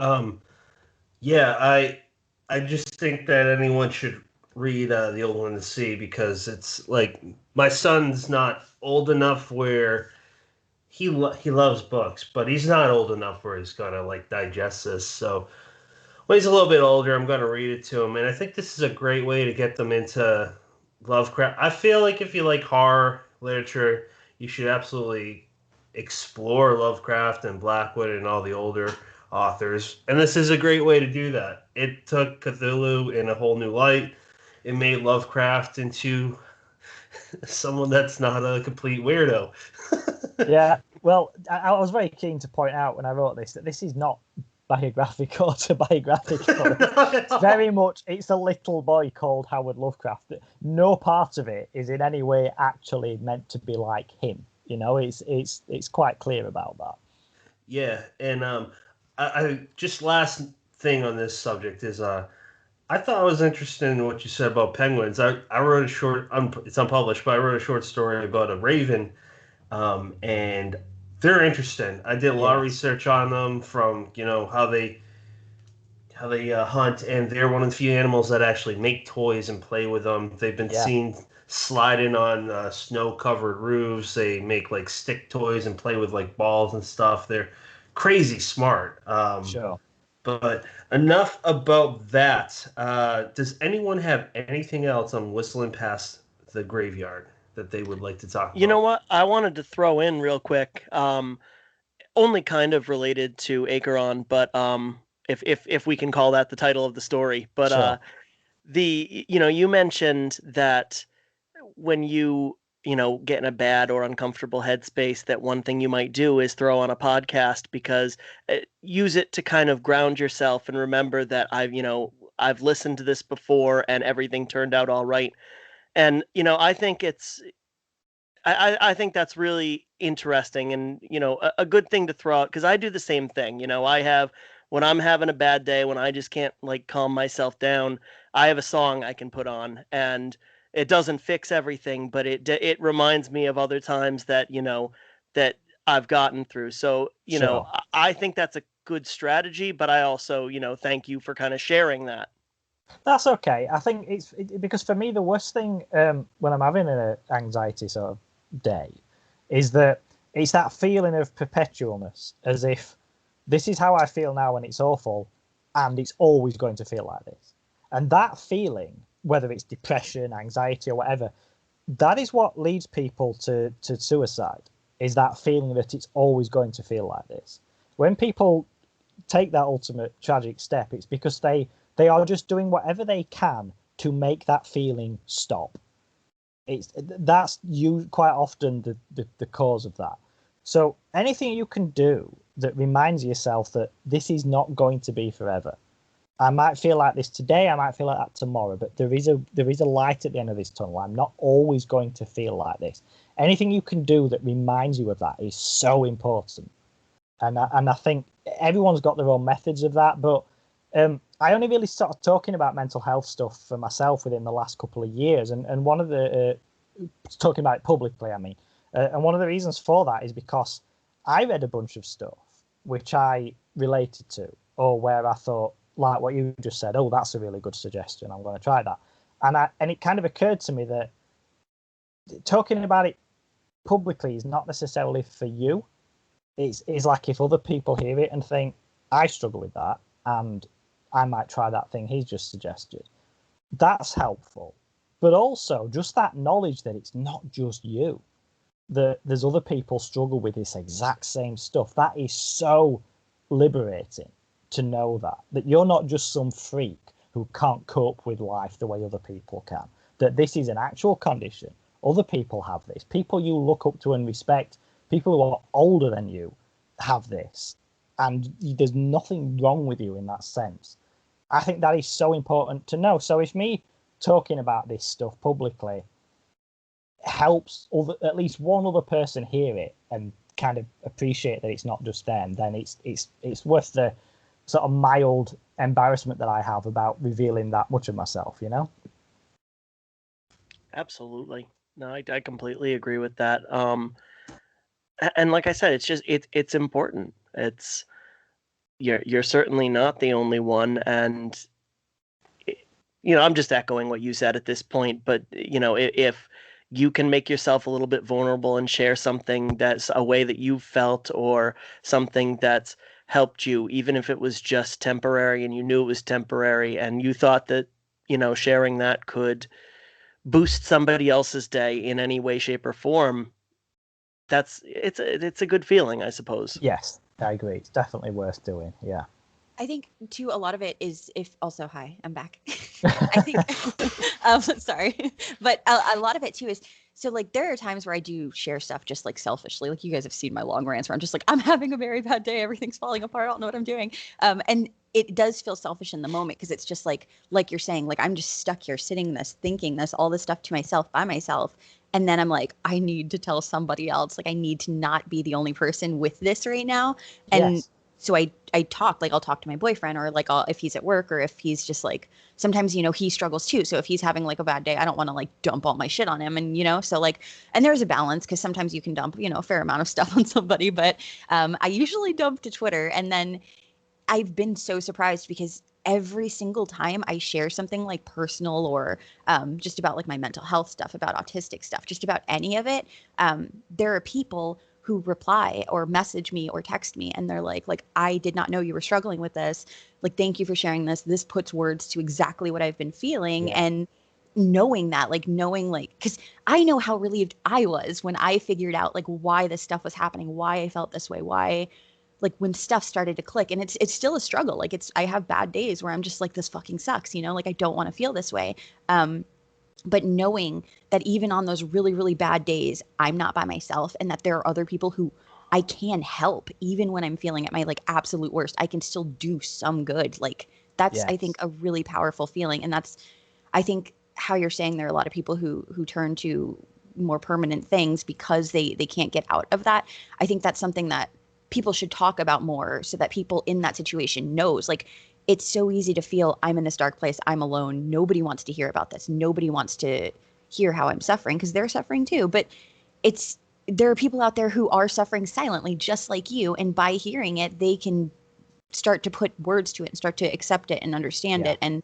I just think that anyone should read The Old One to Sea, because it's like my son's not old enough where he loves books, but he's not old enough where he's gonna like digest this. So when he's a little bit older, I'm gonna read it to him, and I think this is a great way to get them into Lovecraft. I feel like if you like horror literature, you should absolutely explore Lovecraft and Blackwood and all the older authors, and this is a great way to do that. It took Cthulhu in a whole new light. It made Lovecraft into someone that's not a complete weirdo. Yeah, well, I was very keen to point out when I wrote this that this is not biographic or autobiographical. It's a little boy called Howard Lovecraft. No part of it is in any way actually meant to be like him. It's quite clear about that. Yeah, and I just last thing on this subject is I thought it was interesting in what you said about penguins. I wrote a short, it's unpublished, but I wrote a short story about a raven, and they're interesting. I did a lot of research on them, from how they hunt, and they're one of the few animals that actually make toys and play with them. They've been seen sliding on snow-covered roofs. They make like stick toys and play with like balls and stuff. They're crazy smart. Sure. But enough about that. Does anyone have anything else on Whistling Past the Graveyard that they would like to talk about? You know what? I wanted to throw in real quick, only kind of related to Acheron, but if we can call that the title of the story. But sure. You mentioned that when you get in a bad or uncomfortable headspace, that one thing you might do is throw on a podcast, because use it to kind of ground yourself and remember that I've listened to this before and everything turned out all right. And I think I think that's really interesting, and a good thing to throw out, because I do the same thing. When I'm having a bad day, when I just can't like calm myself down, I have a song I can put on, and it doesn't fix everything, but it reminds me of other times that that I've gotten through. So Sure. I think that's a good strategy, but I also thank you for kind of sharing that. That's okay. I think because for me the worst thing when I'm having an anxiety sort of day is that it's that feeling of perpetualness, as if this is how I feel now and it's awful, and it's always going to feel like this. And that feeling, whether it's depression, anxiety, or whatever, that is what leads people to suicide, is that feeling that it's always going to feel like this. When people take that ultimate tragic step, it's because they are just doing whatever they can to make that feeling stop. That's quite often the cause of that. So anything you can do that reminds yourself that this is not going to be forever. I might feel like this today, I might feel like that tomorrow, but there is a light at the end of this tunnel. I'm not always going to feel like this. Anything you can do that reminds you of that is so important. And I think everyone's got their own methods of that, but I only really started talking about mental health stuff for myself within the last couple of years, and one of the talking about it publicly, I mean, and one of the reasons for that is because I read a bunch of stuff which I related to, or where I thought, like what you just said, oh, that's a really good suggestion, I'm going to try that, and it kind of occurred to me that talking about it publicly is not necessarily for you. It's like if other people hear it and think, I struggle with that, and I might try that thing he's just suggested. That's helpful. But also just that knowledge that it's not just you, that there's other people struggle with this exact same stuff. That is so liberating to know that you're not just some freak who can't cope with life the way other people can, that this is an actual condition. other people have this. People you look up to and respect, people who are older than you, have this, and there's nothing wrong with you in that sense. I think that is so important to know. So if me talking about this stuff publicly helps at least one other person hear it and kind of appreciate that it's not just them, then it's worth the sort of mild embarrassment that I have about revealing that much of myself, you know? Absolutely. No, I completely agree with that. And like I said, it's important. You're certainly not the only one, and I'm just echoing what you said at this point. But if you can make yourself a little bit vulnerable and share something that's a way that you felt, or something that's helped you, even if it was just temporary and you knew it was temporary, and you thought that sharing that could boost somebody else's day in any way, shape, or form, it's a good feeling, I suppose. Yes, I agree. It's definitely worth doing. Yeah. I think too, a lot of it is hi, I'm back. I think, sorry, but a lot of it too is, so like there are times where I do share stuff just like selfishly, like you guys have seen my long rants where I'm just like, I'm having a very bad day, everything's falling apart, I don't know what I'm doing. And it does feel selfish in the moment, because it's just like you're saying, like I'm just stuck here thinking this, all this stuff to myself, by myself. And then I'm like, I need to tell somebody else, like I need to not be the only person with this right now. And yes. So I talk, like I'll talk to my boyfriend, or like if he's at work, or if he's just like, sometimes, he struggles too. So if he's having like a bad day, I don't want to like dump all my shit on him. And, so like, and there's a balance, because sometimes you can dump, a fair amount of stuff on somebody, but I usually dump to Twitter. And then I've been so surprised, because every single time I share something like personal, or just about like my mental health stuff, about autistic stuff, just about any of it, there are people who reply or message me or text me, and they're like, I did not know you were struggling with this. Like, thank you for sharing this. This puts words to exactly what I've been feeling. Yeah. And knowing that, because I know how relieved I was when I figured out like why this stuff was happening, why I felt this way, why, like when stuff started to click. And it's still a struggle. Like I have bad days where I'm just like, this fucking sucks, like I don't want to feel this way. But knowing that even on those really, really bad days, I'm not by myself, and that there are other people who I can help, even when I'm feeling at my like absolute worst, I can still do some good. Like that's, Yes. I think, a really powerful feeling. And that's, I think, how you're saying there are a lot of people who turn to more permanent things because they can't get out of that. I think that's something that people should talk about more, so that people in that situation knows, like, it's so easy to feel I'm in this dark place, I'm alone, nobody wants to hear about this, nobody wants to hear how I'm suffering, because they're suffering too. But there are people out there who are suffering silently just like you, and by hearing it, they can start to put words to it and start to accept it and understand it. And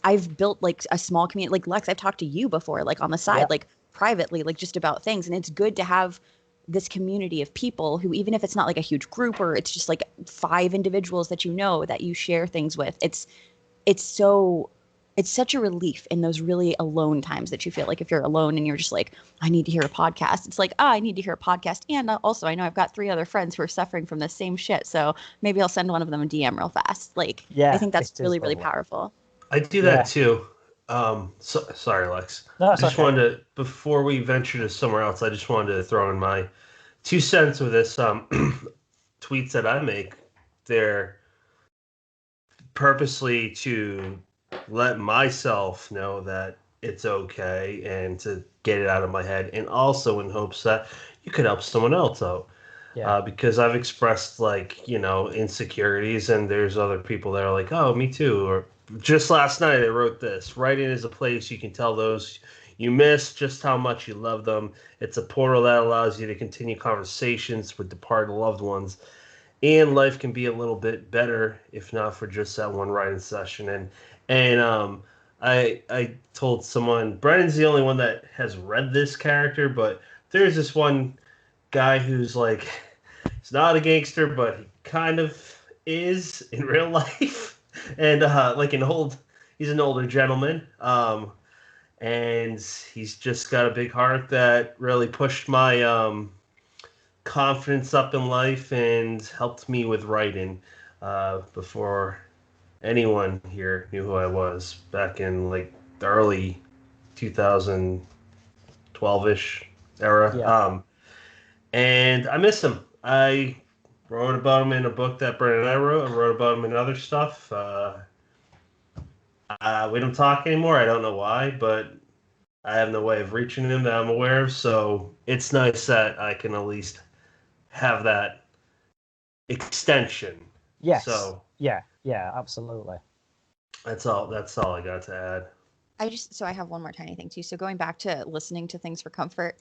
I've built like a small community, like Lex, I've talked to you before, like on the side, like privately, like just about things. And it's good to have this community of people who, even if it's not like a huge group, or it's just like 5 individuals that that you share things with, it's such a relief in those really alone times that you feel like, if you're alone and you're just like, I need to hear a podcast, it's like, I need to hear a podcast. And also I know I've got 3 other friends who are suffering from the same shit, so maybe I'll send one of them a DM real fast. Like, I think that's really, really powerful. I do that too. Sorry, Lex. No, I just wanted to, before we venture to somewhere else, I just wanted to throw in my 2 cents with this. Tweets that I make, they're purposely to let myself know that it's okay, and to get it out of my head, and also in hopes that you could help someone else out. Because I've expressed insecurities, and there's other people that are like, oh, me too. Or just last night I wrote this: writing is a place you can tell those you miss just how much you love them. It's a portal that allows you to continue conversations with departed loved ones, and life can be a little bit better if not for just that one writing session. And I told someone, Brennan's the only one that has read this character, but there's this one guy who's like, he's not a gangster, but he kind of is in real life, and he's an older gentleman, and he's just got a big heart that really pushed my confidence up in life and helped me with writing before anyone here knew who I was back in like the early 2010s, 12-ish era. Yeah. And I miss him. I wrote about him in a book that Brent and I wrote. I wrote about him in other stuff. We don't talk anymore. I don't know why, but I have no way of reaching him that I'm aware of. So it's nice that I can at least have that extension. Yes. So yeah, absolutely. That's all I got to add. I have one more tiny thing too. So going back to listening to things for comfort,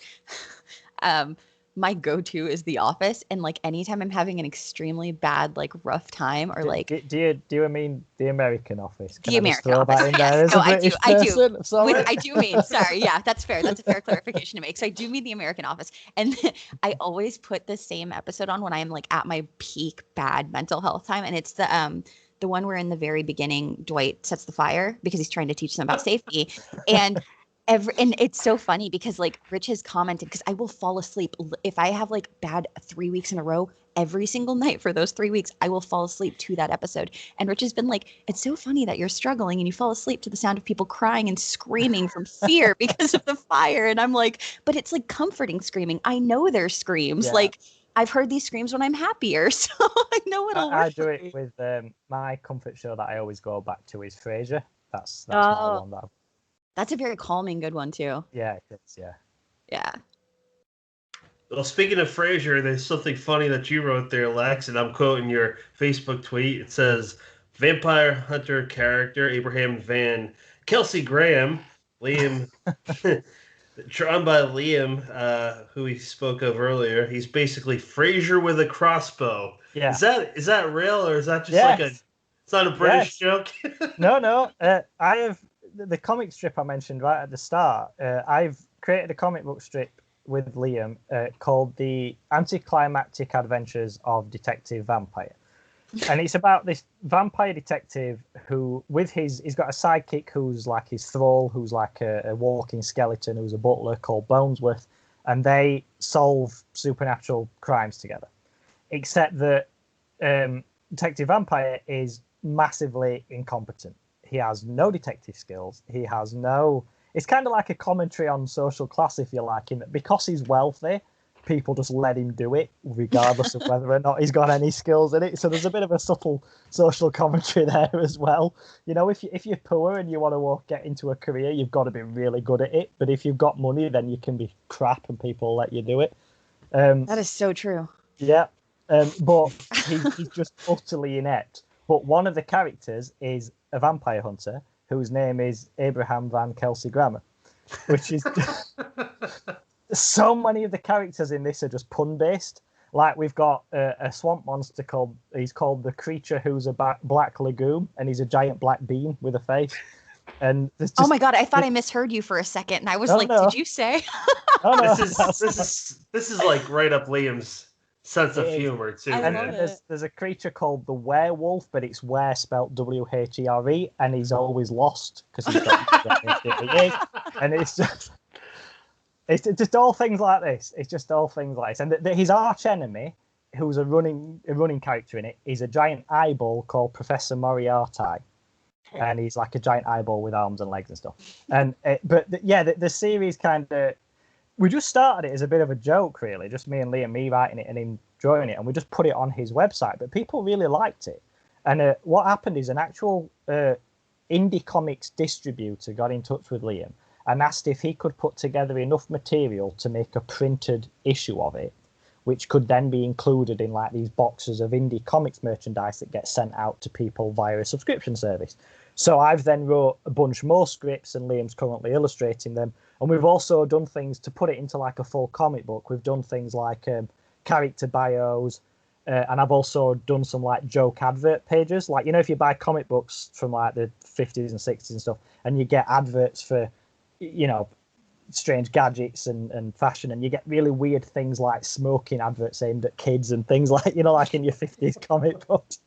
my go-to is The Office, and like anytime I'm having an extremely bad, like rough time, or like do you mean The American Office? Can The I American just throw Office? that in there Yes, as a British person? Sorry. I do mean, sorry, yeah, that's fair. That's a fair clarification to make. So I do mean The American Office, and I always put the same episode on when I'm like at my peak bad mental health time, and it's the one where in the very beginning Dwight sets the fire because he's trying to teach them about safety, and and it's so funny because like Rich has commented, because I will fall asleep if I have like bad 3 weeks in a row. Every single night for those 3 weeks, I will fall asleep to that episode. And Rich has been like, it's so funny that you're struggling and you fall asleep to the sound of people crying and screaming from fear because of the fire. And I'm like, but it's like comforting screaming. I know their screams. Yeah. Like I've heard these screams when I'm happier, so I know it'll work. I do it with my comfort show that I always go back to is Frasier. That's my one that. That's a very calming, good one too. Yeah, it is. Yeah. Yeah. Well, speaking of Frasier, there's something funny that you wrote there, Lex, and I'm quoting your Facebook tweet. It says, "Vampire hunter character Abraham Van Kelsey Graham, Liam, drawn by Liam, who we spoke of earlier. He's basically Frasier with a crossbow." Yeah. Is that real, or is that just like a? It's not a British joke. No. I have the comic strip I mentioned right at the start. I've created a comic book strip with Liam called The Anticlimactic Adventures of Detective Vampire. And it's about this vampire detective who, he's got a sidekick who's like his thrall, who's like a walking skeleton, who's a butler called Bonesworth, and they solve supernatural crimes together. Except that Detective Vampire is massively incompetent. He has no detective skills. He has no... It's kind of like a commentary on social class, if you like, in that because he's wealthy, people just let him do it, regardless of whether or not he's got any skills in it. So there's a bit of a subtle social commentary there as well. You know, if you're poor and you want to get into a career, you've got to be really good at it. But if you've got money, then you can be crap and people let you do it. That is so true. Yeah. But he's just utterly inept. But one of the characters is a vampire hunter whose name is Abraham Van Kelsey Grammer, which is so many of the characters in this are just pun based. Like we've got a swamp monster called the creature who's a black legume, and he's a giant black bean with a face. And oh my god, I thought I misheard you for a second, and I was did you say? Oh, no. This is like right up Liam's sense of humor too. And there's a creature called the werewolf, but it's were spelt WHERE, and he's always lost because he's got and it's just all things like this. It's just all things like this. And his arch enemy, who's a running character in it, is a giant eyeball called Professor Moriarty, and he's like a giant eyeball with arms and legs and stuff. And the series kind of. We just started it as a bit of a joke, really, just me and Liam, me writing it and him drawing it, and we just put it on his website. But people really liked it. And what happened is an actual indie comics distributor got in touch with Liam and asked if he could put together enough material to make a printed issue of it, which could then be included in like these boxes of indie comics merchandise that gets sent out to people via a subscription service. So I've then wrote a bunch more scripts, and Liam's currently illustrating them. And we've also done things to put it into like a full comic book. We've done things like character bios, and I've also done some like joke advert pages. Like, you know, if you buy comic books from like the 50s and 60s and stuff, and you get adverts for, you know, strange gadgets and fashion, and you get really weird things like smoking adverts aimed at kids and things like, you know, like in your 50s comic books.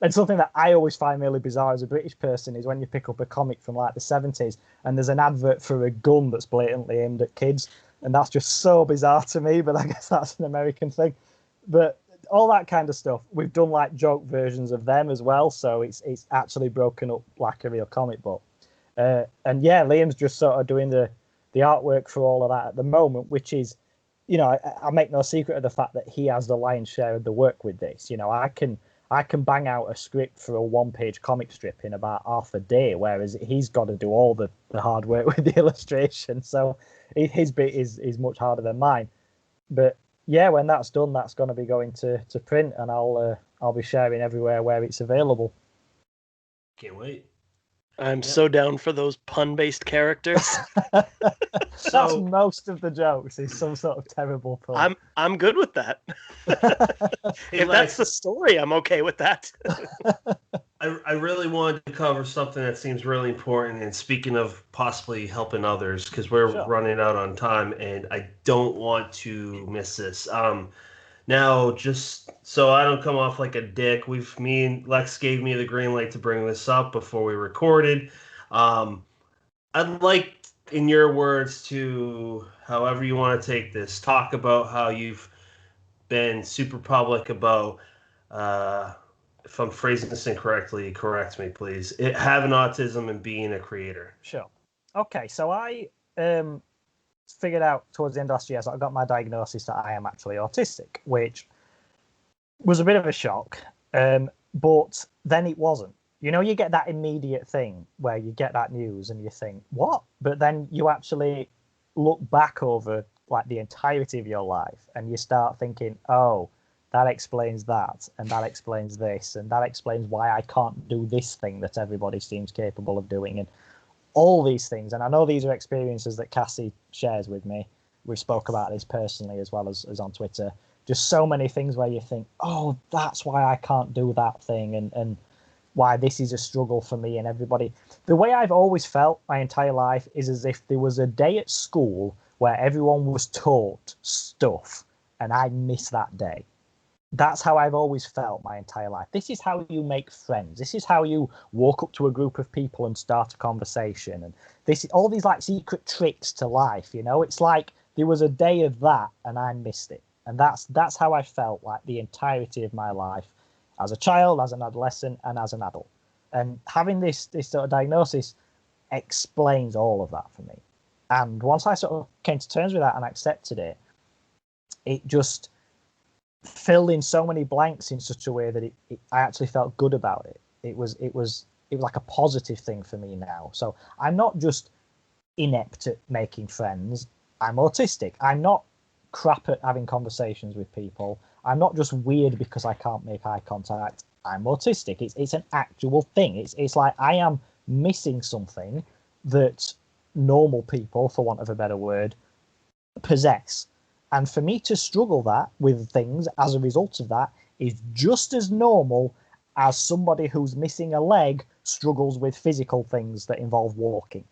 And something that I always find really bizarre as a British person is when you pick up a comic from like the 70s and there's an advert for a gun that's blatantly aimed at kids. And that's just so bizarre to me, but I guess that's an American thing. But all that kind of stuff, we've done like joke versions of them as well. So it's actually broken up like a real comic book. And yeah, Liam's just sort of doing the the artwork for all of that at the moment, which is, you know, I make no secret of the fact that he has the lion's share of the work with this. You know, I can bang out a script for a one-page comic strip in about half a day, whereas he's got to do all the hard work with the illustration. So his bit is much harder than mine. But yeah, when that's done, that's going to be going to print, and I'll be sharing everywhere where it's available. Can't wait. I'm so down for those pun-based characters. That's most of the jokes. Is some sort of terrible pun. I'm good with that. If that's the story, I'm okay with that. I really wanted to cover something that seems really important. And speaking of possibly helping others, because we're running out on time, and I don't want to miss this. Now, just so I don't come off like a dick, me and Lex gave me the green light to bring this up before we recorded. I'd like, in your words, to, however you want to take this, talk about how you've been super public about, if I'm phrasing this incorrectly, correct me, please, having autism and being a creator. Sure. Okay, so I figured out towards the end of last year, so I got my diagnosis that I am actually autistic, which was a bit of a shock, but then it wasn't. You know, you get that immediate thing where you get that news and you think, what? But then you actually look back over like the entirety of your life and you start thinking, oh, that explains that, and that explains this, and that explains why I can't do this thing that everybody seems capable of doing, and all these things. And I know these are experiences that Cassie shares with me. We spoke about this personally as well as on Twitter. Just so many things where you think, oh, that's why I can't do that thing, and why this is a struggle for me and everybody. The way I've always felt my entire life is as if there was a day at school where everyone was taught stuff and I missed that day. That's how I've always felt my entire life. This is how you make friends. This is how you walk up to a group of people and start a conversation. And this, all these like secret tricks to life, you know, it's like there was a day of that and I missed it. And that's how I felt like the entirety of my life, as a child, as an adolescent, and as an adult. And having this sort of diagnosis explains all of that for me. And once I sort of came to terms with that and accepted it, it just filled in so many blanks in such a way that I actually felt good about it. It was like a positive thing for me now. So I'm not just inept at making friends. I'm autistic. I'm not crap at having conversations with people. I'm not just weird because I can't make eye contact. I'm autistic. It's an actual thing. It's like I am missing something that normal people, for want of a better word, possess. And for me to struggle that with things as a result of that is just as normal as somebody who's missing a leg struggles with physical things that involve walking.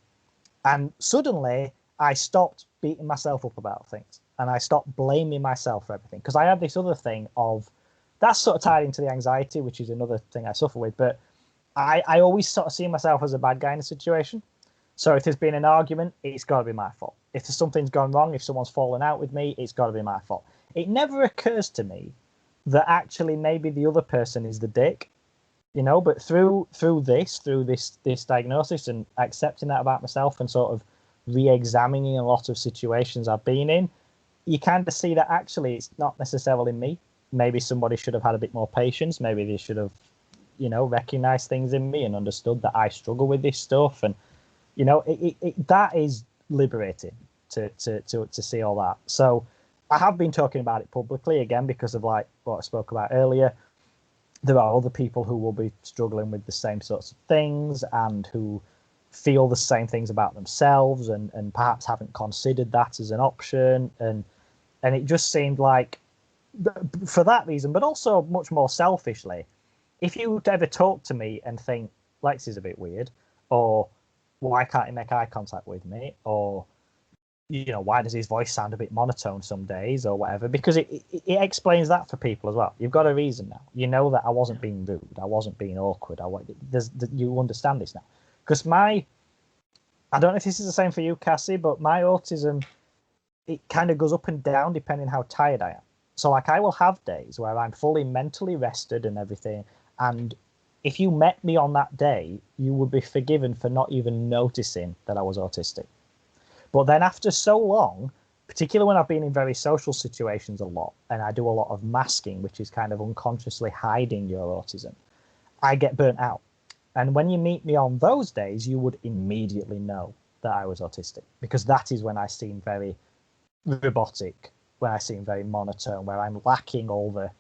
And suddenly I stopped beating myself up about things and I stopped blaming myself for everything, because I had this other thing of, that's sort of tied into the anxiety, which is another thing I suffer with, but I always sort of see myself as a bad guy in a situation. So if there's been an argument, it's got to be my fault. If something's gone wrong, if someone's fallen out with me, it's got to be my fault. It never occurs to me that actually maybe the other person is the dick, you know. But through this diagnosis and accepting that about myself and sort of re-examining a lot of situations I've been in, you kind of see that actually it's not necessarily me. Maybe somebody should have had a bit more patience. Maybe they should have, you know, recognized things in me and understood that I struggle with this stuff. And you know, that is liberating to see all that. So I have been talking about it publicly again because of like what I spoke about earlier. There are other people who will be struggling with the same sorts of things and who feel the same things about themselves and perhaps haven't considered that as an option. And it just seemed like, for that reason, but also much more selfishly, if you ever talk to me and think Lex is a bit weird, or why can't he make eye contact with me, or you know, why does his voice sound a bit monotone some days, or whatever, because it explains that for people as well. You've got a reason now. You know that I wasn't being rude, I wasn't being awkward. You understand this now, because I don't know if this is the same for you, Cassie, but my autism, it kind of goes up and down depending how tired I am. So like I will have days where I'm fully mentally rested and everything, and if you met me on that day, you would be forgiven for not even noticing that I was autistic. But then after so long, particularly when I've been in very social situations a lot, and I do a lot of masking, which is kind of unconsciously hiding your autism, I get burnt out. And when you meet me on those days, you would immediately know that I was autistic, because that is when I seem very robotic, when I seem very monotone, where I'm lacking all the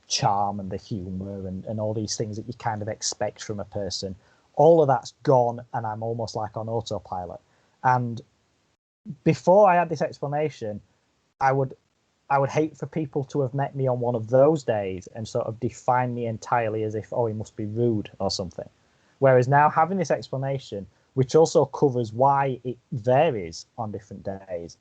charm and the humor and all these things that you kind of expect from a person. All of that's gone, and I'm almost like on autopilot. And before I had this explanation, I would hate for people to have met me on one of those days and sort of define me entirely as if, oh, he must be rude or something. Whereas now, having this explanation, which also covers why it varies on different days,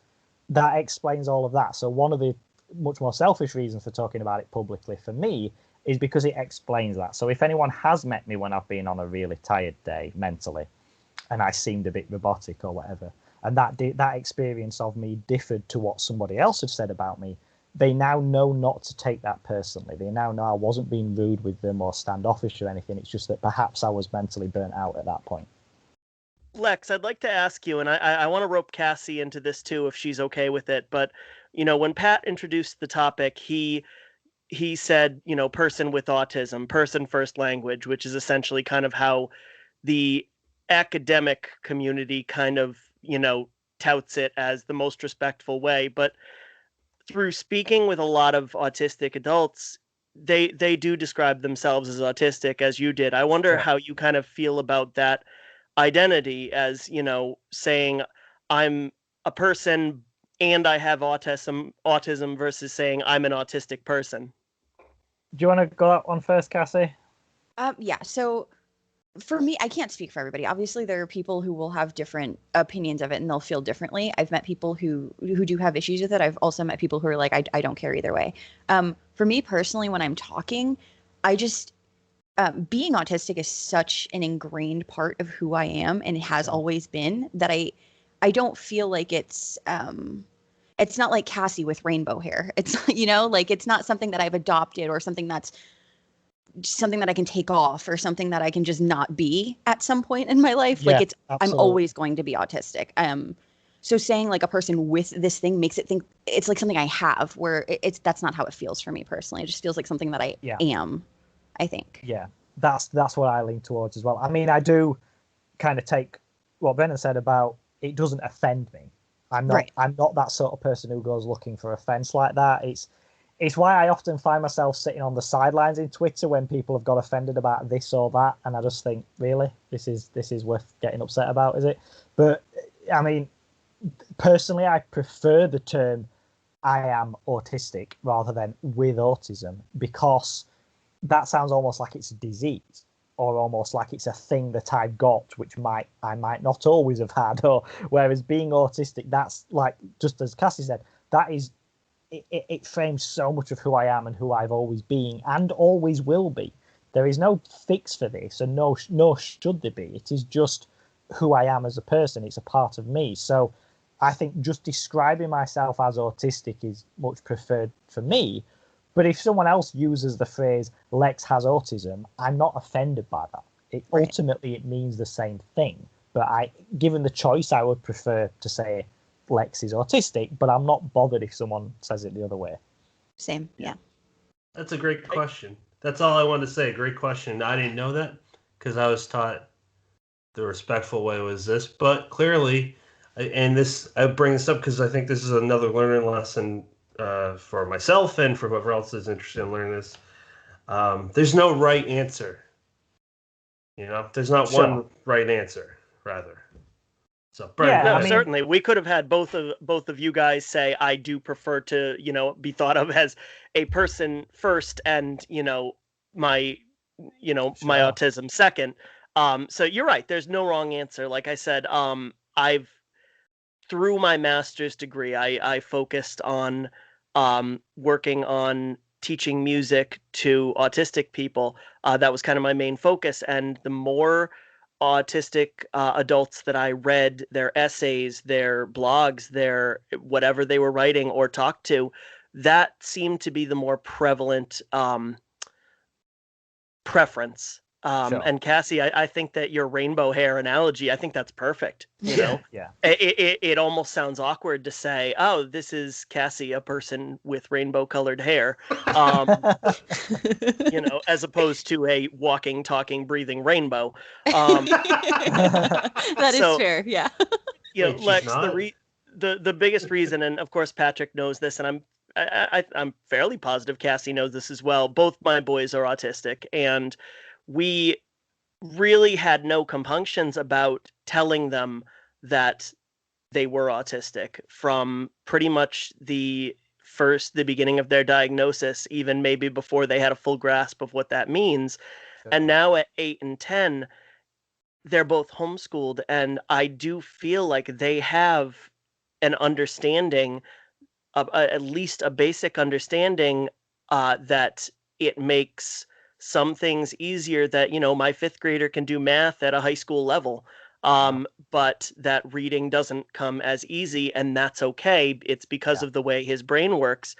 that explains all of that. So one of the much more selfish reasons for talking about it publicly for me is because it explains that. So if anyone has met me when I've been on a really tired day mentally and I seemed a bit robotic or whatever, and that experience of me differed to what somebody else had said about me, they now know not to take that personally. They now know I wasn't being rude with them or standoffish or anything. It's just that perhaps I was mentally burnt out at that point. Lex, I'd like to ask you, and I want to rope Cassie into this too, if she's okay with it. But, when Pat introduced the topic, he said, person with autism, person first language, which is essentially kind of how the academic community kind of, touts it as the most respectful way. But through speaking with a lot of autistic adults, they do describe themselves as autistic, as you did. I wonder how you kind of feel about that identity as, saying I'm a person and I have autism versus saying I'm an autistic person. Do you want to go that one first, Cassie? Yeah. So for me, I can't speak for everybody. Obviously, there are people who will have different opinions of it and they'll feel differently. I've met people who do have issues with it. I've also met people who are like, I don't care either way. For me personally, when I'm talking, I just being autistic is such an ingrained part of who I am, and it has always been, that I don't feel like it's not like Cassie with rainbow hair. It's like it's not something that I've adopted or something that I can take off or something that I can just not be at some point in my life. Yeah, like absolutely. I'm always going to be autistic. So saying like a person with this thing makes it think it's like something I have, where that's not how it feels for me personally. It just feels like something that I am, I think. Yeah, that's what I lean towards as well. I mean, I do kind of take what Brennan said about it doesn't offend me. I'm not that sort of person who goes looking for offense like that. It's why I often find myself sitting on the sidelines in Twitter when people have got offended about this or that, and I just think, really, this is worth getting upset about, is it? But I mean, personally, I prefer the term I am autistic rather than with autism, because that sounds almost like it's a disease, or almost like it's a thing that I've got, which I might not always have had. Or whereas being autistic, that's like, just as Cassie said, that is it frames so much of who I am and who I've always been and always will be. There is no fix for this, and no should there be. It is just who I am as a person. It's a part of me. So I think just describing myself as autistic is much preferred for me. But if someone else uses the phrase Lex has autism, I'm not offended by that. Ultimately, it means the same thing. But given the choice, I would prefer to say Lex is autistic, but I'm not bothered if someone says it the other way. Same, yeah. That's a great question. That's all I wanted to say. Great question. I didn't know that because I was taught the respectful way was this, but clearly, I bring this up because I think this is another learning lesson for myself and for whoever else is interested in learning this. There's no right answer. There's not one right answer, rather. So, Brian, certainly we could have had both of you guys say I do prefer to be thought of as a person first, and my my autism second. So you're right. There's no wrong answer. Like I said, I've through my master's degree, I focused on working on teaching music to autistic people. That was kind of my main focus, and the more autistic adults that I read their essays, their blogs, their whatever they were writing or talked to, that seemed to be the more prevalent preference Sure. And Cassie, I think that your rainbow hair analogy, I think that's perfect. You know, Yeah. It almost sounds awkward to say, "Oh, this is Cassie, a person with rainbow colored hair," you know, as opposed to a walking, talking, breathing rainbow. That is fair. Yeah. You know, Wait, she's Lex, not? the biggest reason, and of course Patrick knows this, and I'm fairly positive Cassie knows this as well. Both my boys are autistic, and we really had no compunctions about telling them that they were autistic from pretty much the beginning of their diagnosis, even maybe before they had a full grasp of what that means. Sure. And now at 8 and 10, they're both homeschooled, and I do feel like they have an understanding of at least a basic understanding that it makes some things easier, that, you know, my fifth grader can do math at a high school level, but that reading doesn't come as easy, and that's okay. It's because of the way his brain works.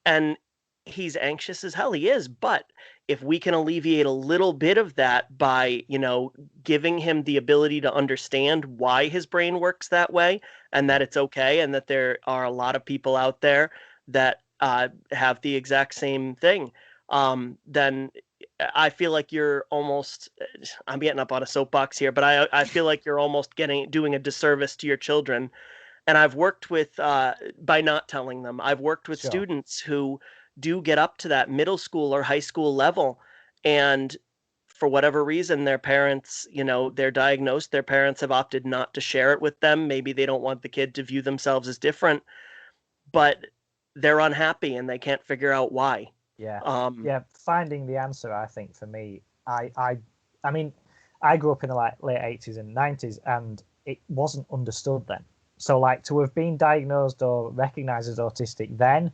And he's anxious as hell. He is. But if we can alleviate a little bit of that by, you know, giving him the ability to understand why his brain works that way, and that it's okay, and that there are a lot of people out there that have the exact same thing, then I feel like you're almost, I'm getting up on a soapbox here, but I feel like you're almost doing a disservice to your children. And I've worked with, by not telling them, I've worked with students who do get up to that middle school or high school level, and for whatever reason, their parents, you know, they're diagnosed, their parents have opted not to share it with them. Maybe they don't want the kid to view themselves as different, but they're unhappy and they can't figure out why. Yeah. Finding the answer, I think, for me, I mean, I grew up in the late 80s and 90s, and it wasn't understood then. So, like, to have been diagnosed or recognized as autistic then,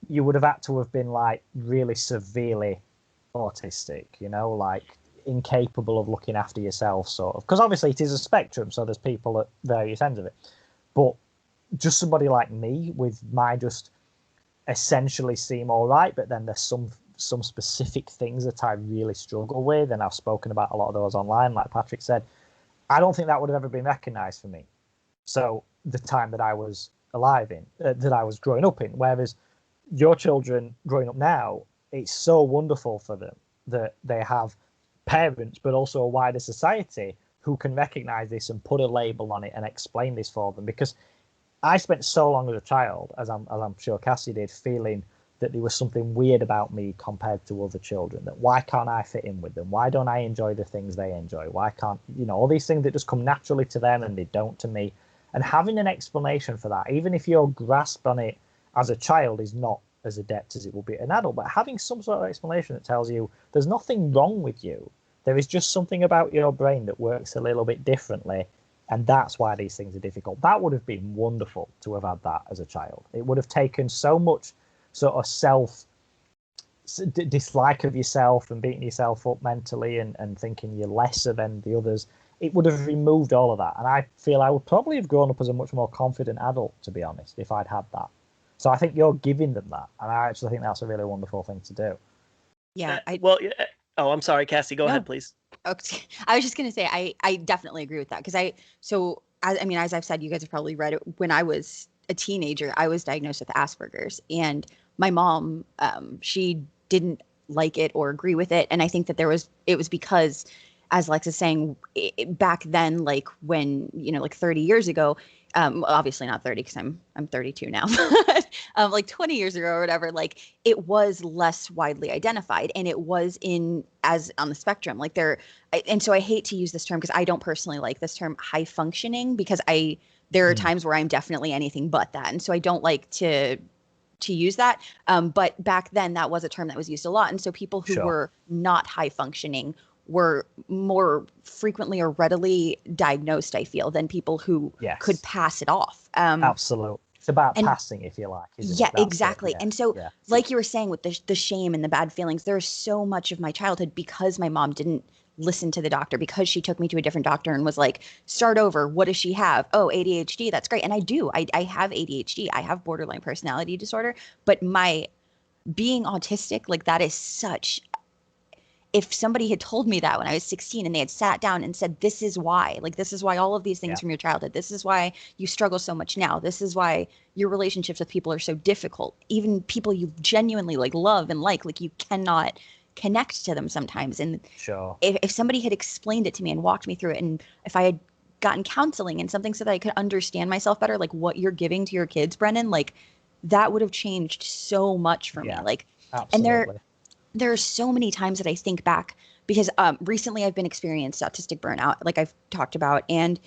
you would have had to have been, like, really severely autistic, you know, like incapable of looking after yourself, sort of. Because obviously it is a spectrum, so there's people at various ends of it. But just somebody like me, with my just essentially seem all right, but then there's some specific things that I really struggle with, and I've spoken about a lot of those online, like Patrick said. I don't think that would have ever been recognized for me. So the time that I was alive in, that I was growing up in, whereas your children growing up now, it's so wonderful for them that they have parents, but also a wider society who can recognize this and put a label on it and explain this for them. Because I spent so long as a child, as I'm sure Cassie did, feeling that there was something weird about me compared to other children. That why can't I fit in with them? Why don't I enjoy the things they enjoy? Why can't, you know, all these things that just come naturally to them and they don't to me. And having an explanation for that, even if your grasp on it as a child is not as adept as it will be an adult, but having some sort of explanation that tells you there's nothing wrong with you. There is just something about your brain that works a little bit differently, and that's why these things are difficult. That would have been wonderful to have had that as a child. It would have taken so much sort of dislike of yourself and beating yourself up mentally and thinking you're lesser than the others. It would have removed all of that. And I feel I would probably have grown up as a much more confident adult, to be honest, if I'd had that. So I think you're giving them that. And I actually think that's a really wonderful thing to do. Yeah. I'm sorry, Cassie, go ahead, please. Okay. I was just going to say, I definitely agree with that. Because as I've said, you guys have probably read it. When I was a teenager, I was diagnosed with Asperger's. And my mom, she didn't like it or agree with it. And I think that it was because, as Lex is saying, back then, like when, you know, like 30 years ago, obviously not 30 because I'm 32 now, but like 20 years ago or whatever, like it was less widely identified, and it was as on the spectrum, like and so I hate to use this term because I don't personally like this term high functioning, because there are times where I'm definitely anything but that. And so I don't like to use that. But back then that was a term that was used a lot. And so people who were not high functioning were more frequently or readily diagnosed, I feel, than people who could pass it off. Absolutely. It's about passing, if you like. Yeah, exactly. And so, like you were saying, with the shame and the bad feelings, there's so much of my childhood because my mom didn't listen to the doctor, because she took me to a different doctor and was like, start over. What does she have? Oh, ADHD. That's great. And I do. I have ADHD. I have borderline personality disorder. But my being autistic, like that is such if somebody had told me that when I was 16 and they had sat down and said, this is why, like, this is why all of these things from your childhood, this is why you struggle so much now, this is why your relationships with people are so difficult, even people you genuinely like love and like you cannot connect to them sometimes. And sure, if somebody had explained it to me and walked me through it, and if I had gotten counseling and something so that I could understand myself better, like what you're giving to your kids, Brennan, like that would have changed so much for me. Like, absolutely. And there are so many times that I think back, because recently I've been experiencing autistic burnout, like I've talked about, and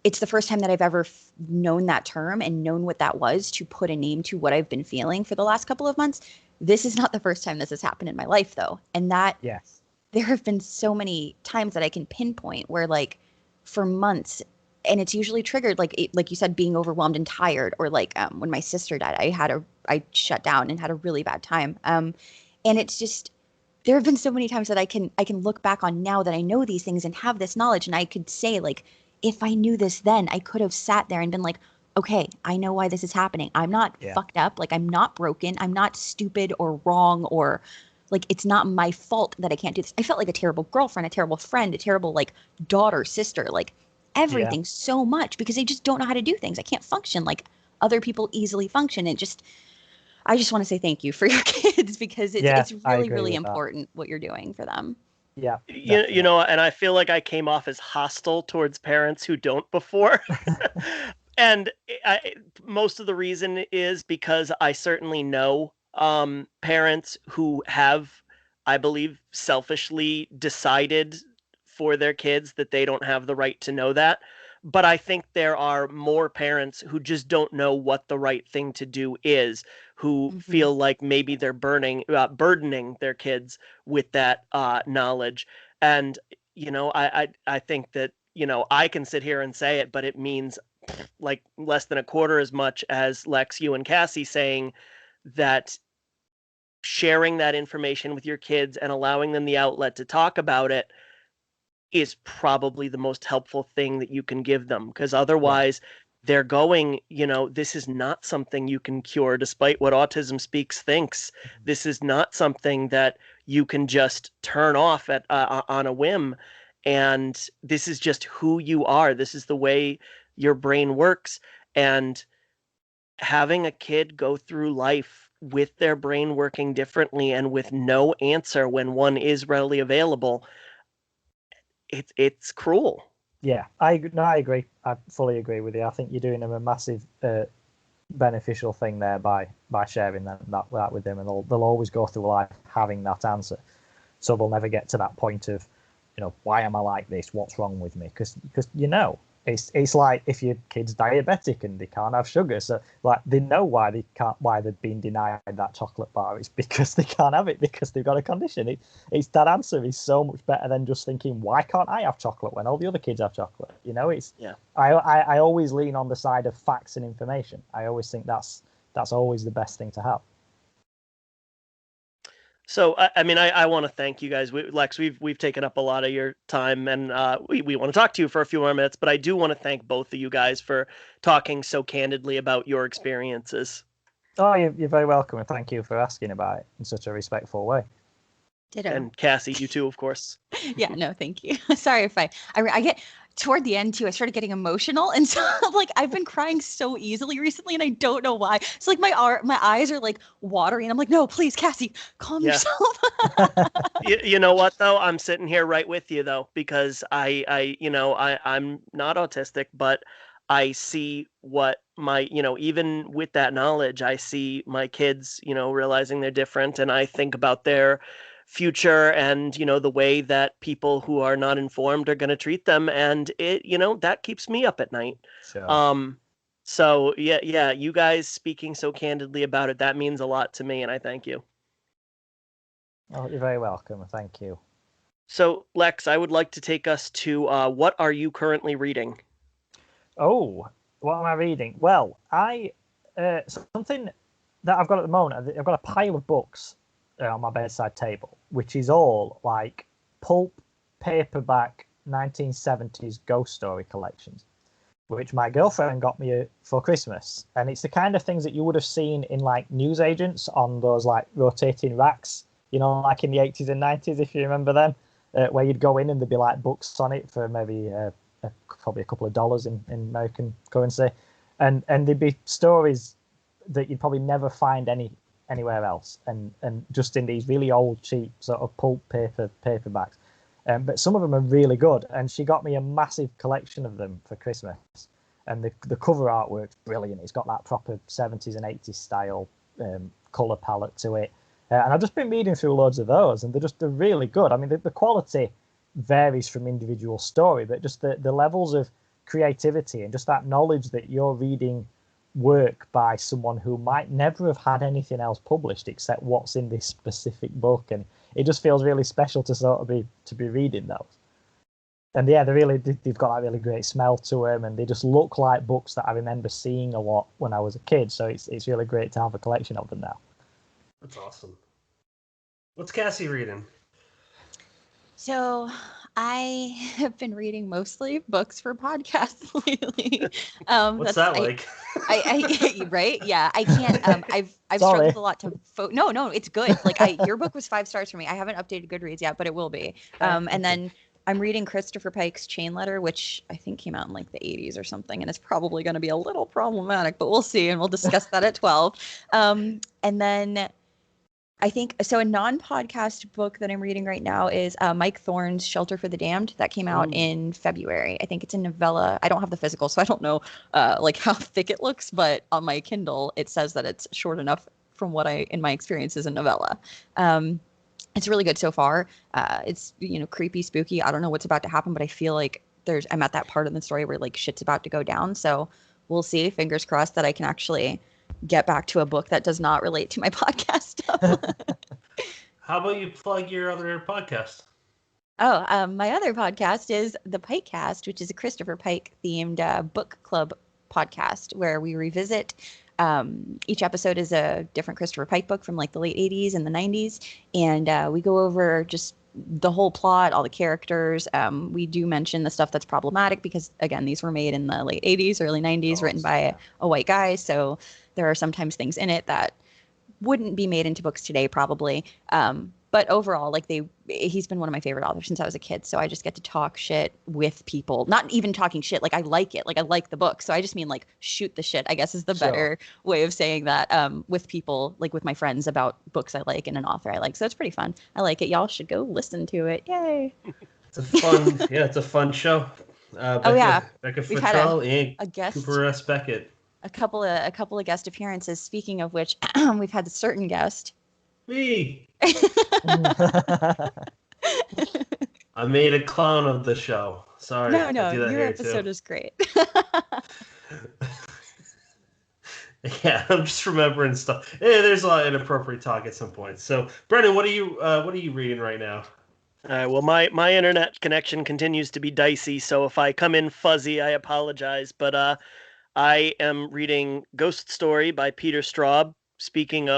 it's the first time that I've ever known that term and known what that was, to put a name to what I've been feeling for the last couple of months. This is not the first time this has happened in my life, though. And that there have been so many times that I can pinpoint where, like, for months, and it's usually triggered, like you said, being overwhelmed and tired, or like when my sister died, I shut down and had a really bad time. And it's just, there have been so many times that I can look back on now that I know these things and have this knowledge, and I could say, like, if I knew this then, I could have sat there and been like, okay, I know why this is happening. I'm not fucked up. Like, I'm not broken. I'm not stupid or wrong, or like, it's not my fault that I can't do this. I felt like a terrible girlfriend, a terrible friend, a terrible like daughter, sister, like everything so much, because I just don't know how to do things. I can't function like other people easily function. I just want to say thank you for your kids, because it's really, really important what you're doing for them. Yeah. You know, and I feel like I came off as hostile towards parents who don't before. And most of the reason is because I certainly know parents who have, I believe, selfishly decided for their kids that they don't have the right to know that. But I think there are more parents who just don't know what the right thing to do is, who feel like maybe they're burdening their kids with that knowledge. And, you know, I think that, you know, I can sit here and say it, but it means like less than a quarter as much as Lex, you and Cassie saying that sharing that information with your kids and allowing them the outlet to talk about it is probably the most helpful thing that you can give them, because otherwise they're going, you know, this is not something you can cure, despite what Autism Speaks thinks. This is not something that you can just turn off at on a whim. And this is just who you are. This is the way your brain works. And having a kid go through life with their brain working differently and with no answer when one is readily available, it's cruel. Yeah, I agree. I fully agree with you. I think you're doing them a massive beneficial thing there by sharing that with them, and they'll always go through life having that answer. So they'll never get to that point of, you know, why am I like this? What's wrong with me? Because you know, it's like if your kid's diabetic and they can't have sugar, so like they know why they've been denied that chocolate bar. It's because they can't have it because they've got a condition. It's that answer is so much better than just thinking, why can't I have chocolate when all the other kids have chocolate? You know, I always lean on the side of facts and information. I always think that's always the best thing to have. So, I mean, I want to thank you guys. Lex, we've taken up a lot of your time, and we want to talk to you for a few more minutes, but I do want to thank both of you guys for talking so candidly about your experiences. Oh, you're very welcome, and thank you for asking about it in such a respectful way. Ditto. And Cassie, you too, of course. Yeah, no, thank you. Sorry if I get toward the end too, I started getting emotional, and so like I've been crying so easily recently, and I don't know why. So like my eyes are like watering. I'm like, no, please, Cassie, calm yourself. You know what though? I'm sitting here right with you though, because I'm not autistic, but I see what my, you know, even with that knowledge, I see my kids, you know, realizing they're different, and I think about their future and, you know, the way that people who are not informed are going to treat them, and it, you know, that keeps me up at night. Sure. So yeah, you guys speaking so candidly about it, that means a lot to me, and I thank you. Oh, you're very welcome. Thank you. So Lex, I would like to take us to what are you currently reading? Oh, what am I reading? Well, something that I've got at the moment, I've got a pile of books on my bedside table, which is all like pulp, paperback, 1970s ghost story collections, which my girlfriend got me for Christmas. And it's the kind of things that you would have seen in like newsagents on those like rotating racks, you know, like in the 80s and 90s, if you remember them, where you'd go in and there'd be like books on it for maybe probably a couple of dollars in American currency, and there'd be stories that you'd probably never find anywhere else, and just in these really old, cheap sort of pulp paperbacks. But some of them are really good, and she got me a massive collection of them for Christmas. And the cover artwork's brilliant. It's got that proper 70s and 80s style colour palette to it. And I've just been reading through loads of those, and they're really good. I mean, the quality varies from individual story, but just the levels of creativity and just that knowledge that you're reading work by someone who might never have had anything else published except what's in this specific book, and it just feels really special to sort of be reading those. And yeah, they've got that really great smell to them, and they just look like books that I remember seeing a lot when I was a kid. So it's really great to have a collection of them now. That's awesome. What's Cassie reading? So I have been reading mostly books for podcasts lately. What's that like? I right? Yeah, I can't. I've struggled a lot to. No, it's good. Like your book was 5 stars for me. I haven't updated Goodreads yet, but it will be. And then I'm reading Christopher Pike's Chain Letter, which I think came out in like the 80s or something, and it's probably going to be a little problematic, but we'll see, and we'll discuss that at 12. And then I think so. A non-podcast book that I'm reading right now is Mike Thorne's Shelter for the Damned. That came out in February. I think it's a novella. I don't have the physical, so I don't know like how thick it looks, but on my Kindle it says that it's short enough from what in my experience is a novella. It's really good so far. It's creepy, spooky. I don't know what's about to happen, but I feel like I'm at that part of the story where like shit's about to go down. So we'll see. Fingers crossed that I can actually get back to a book that does not relate to my podcast stuff. How about you plug your other podcast? My other podcast is The Pikecast, which is a Christopher Pike themed book club podcast where we revisit. Each episode is a different Christopher Pike book from like the late 80s and the 90s. And we go over just the whole plot, all the characters. We do mention the stuff that's problematic because, again, these were made in the late 80s, early 90s, written by a white guy. So there are sometimes things in it that wouldn't be made into books today, probably. But overall, like he's been one of my favorite authors since I was a kid. So I just get to talk shit with people, not even talking shit. Like I like it. Like I like the book. So I just mean like shoot the shit, I guess is the better way of saying that, with people, like with my friends about books I like and an author I like. So it's pretty fun. I like it. Y'all should go listen to it. Yay. It's a fun show. Becca Fertrell and guest, Cooper S. Beckett. A couple of guest appearances. Speaking of which, we've had a certain guest. Me. I made a clown of the show. Sorry. No, your episode is great. Yeah, I'm just remembering stuff. There's a lot of inappropriate talk at some point. So, Brendan, what are you reading right now? Well, my internet connection continues to be dicey, so if I come in fuzzy, I apologize. But I am reading Ghost Story by Peter Straub. Speaking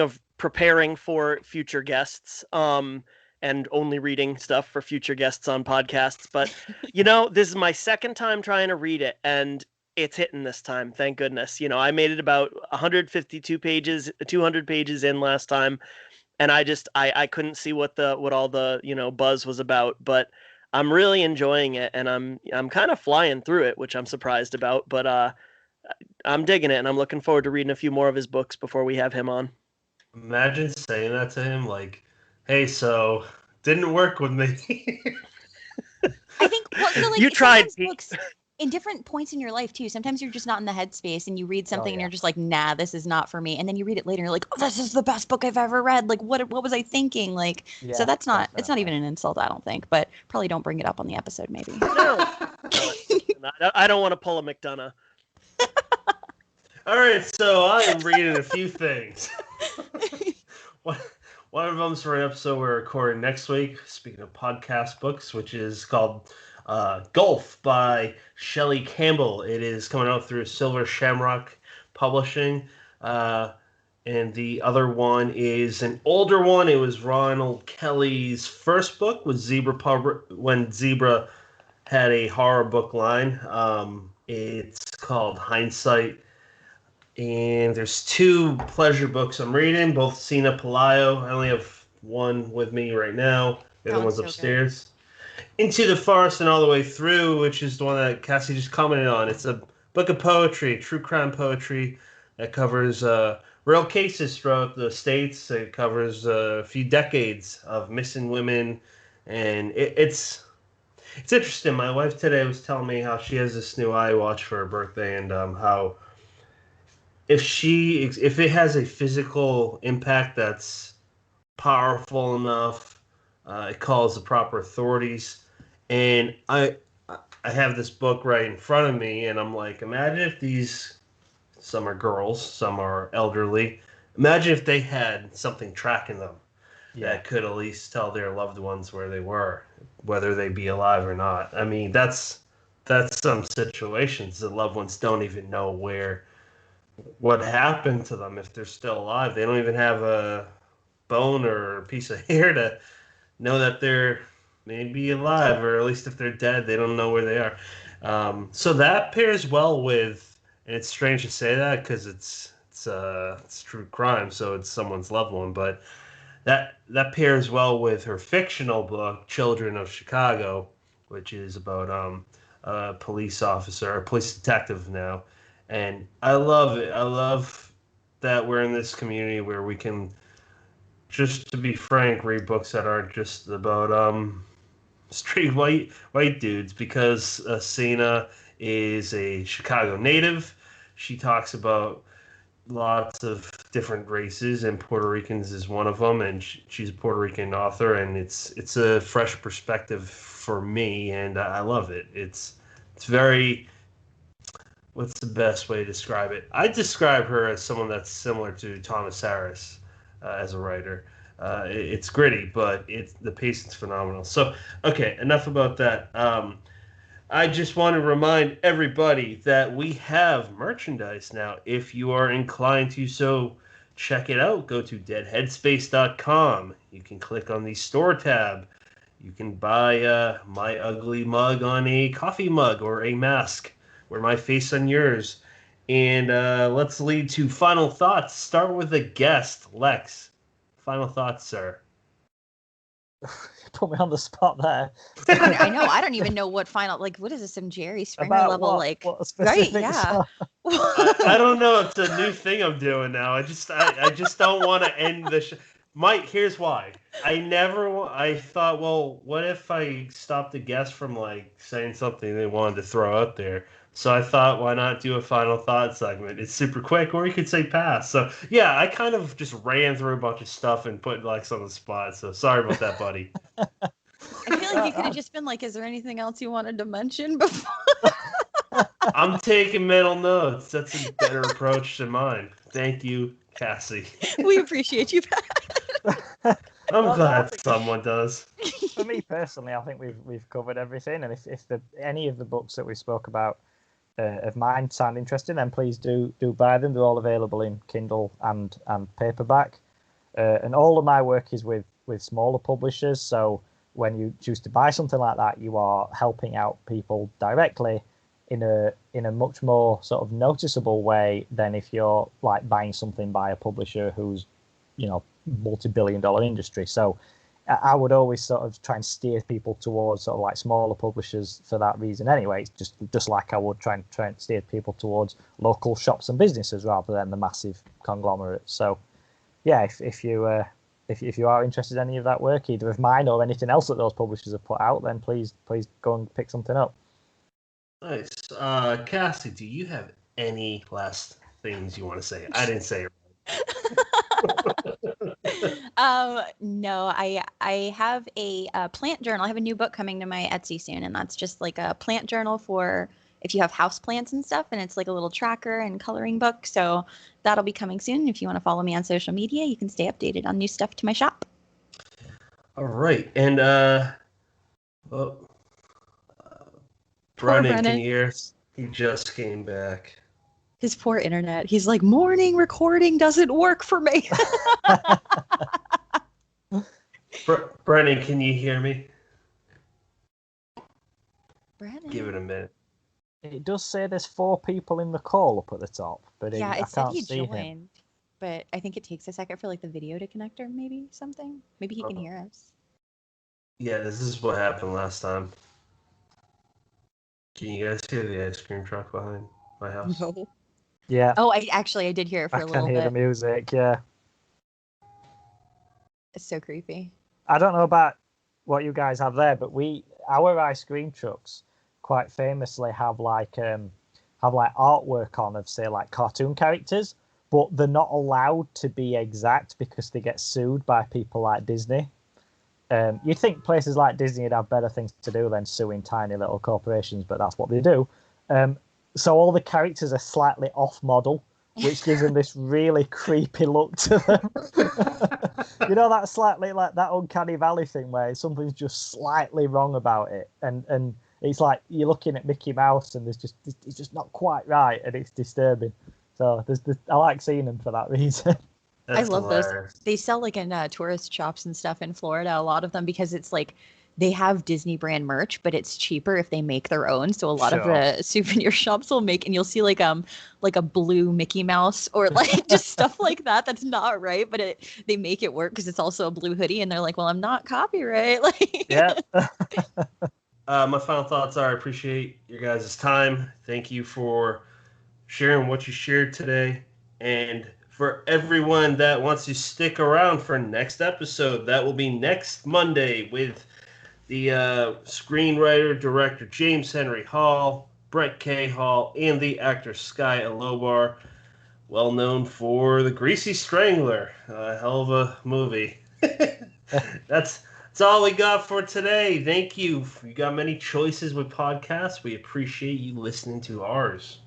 of preparing for future guests, and only reading stuff for future guests on podcasts, but this is my second time trying to read it, and it's hitting this time. Thank goodness. I made it about 152 pages, 200 pages in last time, and I couldn't see what all the buzz was about, but I'm really enjoying it, and I'm kind of flying through it, which I'm surprised about, but I'm digging it, and I'm looking forward to reading a few more of his books before we have him on. Imagine saying that to him, like, "Hey, so didn't work with me." I think you tried books in different points in your life too. Sometimes you're just not in the headspace, and you read something and you're just like, "Nah, this is not for me." And then you read it later, and you're like, "Oh, this is the best book I've ever read." Like, what was I thinking? Like, so that's not. It's not even an insult, I don't think. But probably don't bring it up on the episode, maybe. No, I don't want to pull a McDonough. All right, so I am reading a few things. One of them's for an episode we're recording next week, speaking of podcast books, which is called Gulf by Shelley Campbell. It is coming out through Silver Shamrock Publishing. And the other one is an older one. It was Ronald Kelly's first book with when Zebra had a horror book line. It's called Hindsight. And there's 2 pleasure books I'm reading, both Sina Palayo. I only have one with me right now. The other one's so upstairs. Into the Forest and All the Way Through, which is the one that Cassie just commented on. It's a book of poetry, true crime poetry, that covers real cases throughout the states. It covers a few decades of missing women, and it's interesting. My wife today was telling me how she has this new iWatch for her birthday, and how if it has a physical impact that's powerful enough, it calls the proper authorities. And I have this book right in front of me, and I'm like, imagine if these, some are girls, some are elderly. Imagine if they had something tracking them that could at least tell their loved ones where they were, whether they be alive or not. I mean, that's some situations the loved ones don't even know what happened to them if they're still alive. They don't even have a bone or a piece of hair to know that they're maybe alive, or at least if they're dead, they don't know where they are. So that pairs well with, and it's strange to say that because it's true crime, so it's someone's loved one, but that pairs well with her fictional book, Children of Chicago, which is about a police officer, a police detective now, and I love it. I love that we're in this community where we can, just to be frank, read books that aren't just about straight white dudes, because Cena is a Chicago native. She talks about lots of different races, and Puerto Ricans is one of them, and she's a Puerto Rican author, and it's a fresh perspective for me, and I love it. It's very, what's the best way to describe it? I describe her as someone that's similar to Thomas Harris as a writer. It's gritty, but the pacing's phenomenal. So, okay, enough about that. I just want to remind everybody that we have merchandise now. If you are inclined to so, check it out. Go to deadheadspace.com. You can click on the store tab. You can buy my ugly mug on a coffee mug or a mask, or my face on yours. And let's lead to final thoughts. Start with a guest, Lex. Final thoughts, sir. Put me on the spot there. I know. I don't even know what final, like, what is this, some Jerry Springer level, what, like, what right? Yeah. I don't know. It's a new thing I'm doing now. I just don't want to end the show. Mike, here's why. I thought, well, what if I stopped the guest from like saying something they wanted to throw out there? So I thought, why not do a final thought segment? It's super quick, or you could say pass. So yeah, I kind of just ran through a bunch of stuff and put Lex on the spot. So sorry about that, buddy. I feel like you could have just been like, is there anything else you wanted to mention before? I'm taking mental notes. That's a better approach than mine. Thank you, Cassie. We appreciate you. I'm glad someone does. For me personally, I think we've covered everything, and if any of the books that we spoke about of mine sound interesting, then please do buy them. They're all available in Kindle and paperback, and all of my work is with smaller publishers. So when you choose to buy something like that, you are helping out people directly in a much more sort of noticeable way than if you're like buying something by a publisher who's, you know, multi-billion-dollar industry. So I would always sort of try and steer people towards sort of like smaller publishers for that reason anyway. It's just like I would try and steer people towards local shops and businesses rather than the massive conglomerates. So yeah, if you are interested in any of that work, either of mine or anything else that those publishers have put out, then please go and pick something up. Nice. Cassie, do you have any last things you want to say? I didn't say it. No, I have a plant journal. I have a new book coming to my Etsy soon, and that's just like a plant journal for if you have house plants and stuff, and it's like a little tracker and coloring book. So that'll be coming soon. If you want to follow me on social media, you can stay updated on new stuff to my shop. All right, and Brennan, can you hear us? He just came back. His poor internet. He's like, morning recording doesn't work for me. Brennan, can you hear me? Brennan. Give it a minute. It does say there's 4 people in the call up at the top, but Yeah, I it said can't he see him. joined, but I think it takes a second for like the video to connect or maybe something. Maybe he can hear us. Yeah, this is what happened last time. Can you guys hear the ice cream truck behind my house? No. Yeah. Oh, I did hear it for a I little can hear bit. the music, yeah. It's so creepy. I don't know about what you guys have there, but our ice cream trucks quite famously have like artwork on of, say, like cartoon characters, but they're not allowed to be exact because they get sued by people like Disney. You'd think places like Disney would have better things to do than suing tiny little corporations, but that's what they do. So all the characters are slightly off model, which gives them this really creepy look to them. You know, that slightly like that uncanny valley thing where something's just slightly wrong about it, and it's like you're looking at Mickey Mouse and it's just not quite right, and it's disturbing. So I like seeing them for that reason. I love hilarious. those. They sell like in tourist shops and stuff in Florida, a lot of them, because it's like they have Disney brand merch, but it's cheaper if they make their own. So a lot of the souvenir shops will make, and you'll see like a blue Mickey Mouse or like just stuff like that. That's not right, but they make it work because it's also a blue hoodie, and they're like, well, I'm not copyright. Like, Yeah. My final thoughts are: I appreciate your guys' time. Thank you for sharing what you shared today, and for everyone that wants to stick around for next episode, that will be next Monday with the screenwriter, director James Henry Hall, Brett K. Hall, and the actor Sky Alobar, well known for The Greasy Strangler, a hell of a movie. That's all we got for today. Thank you. You got many choices with podcasts. We appreciate you listening to ours.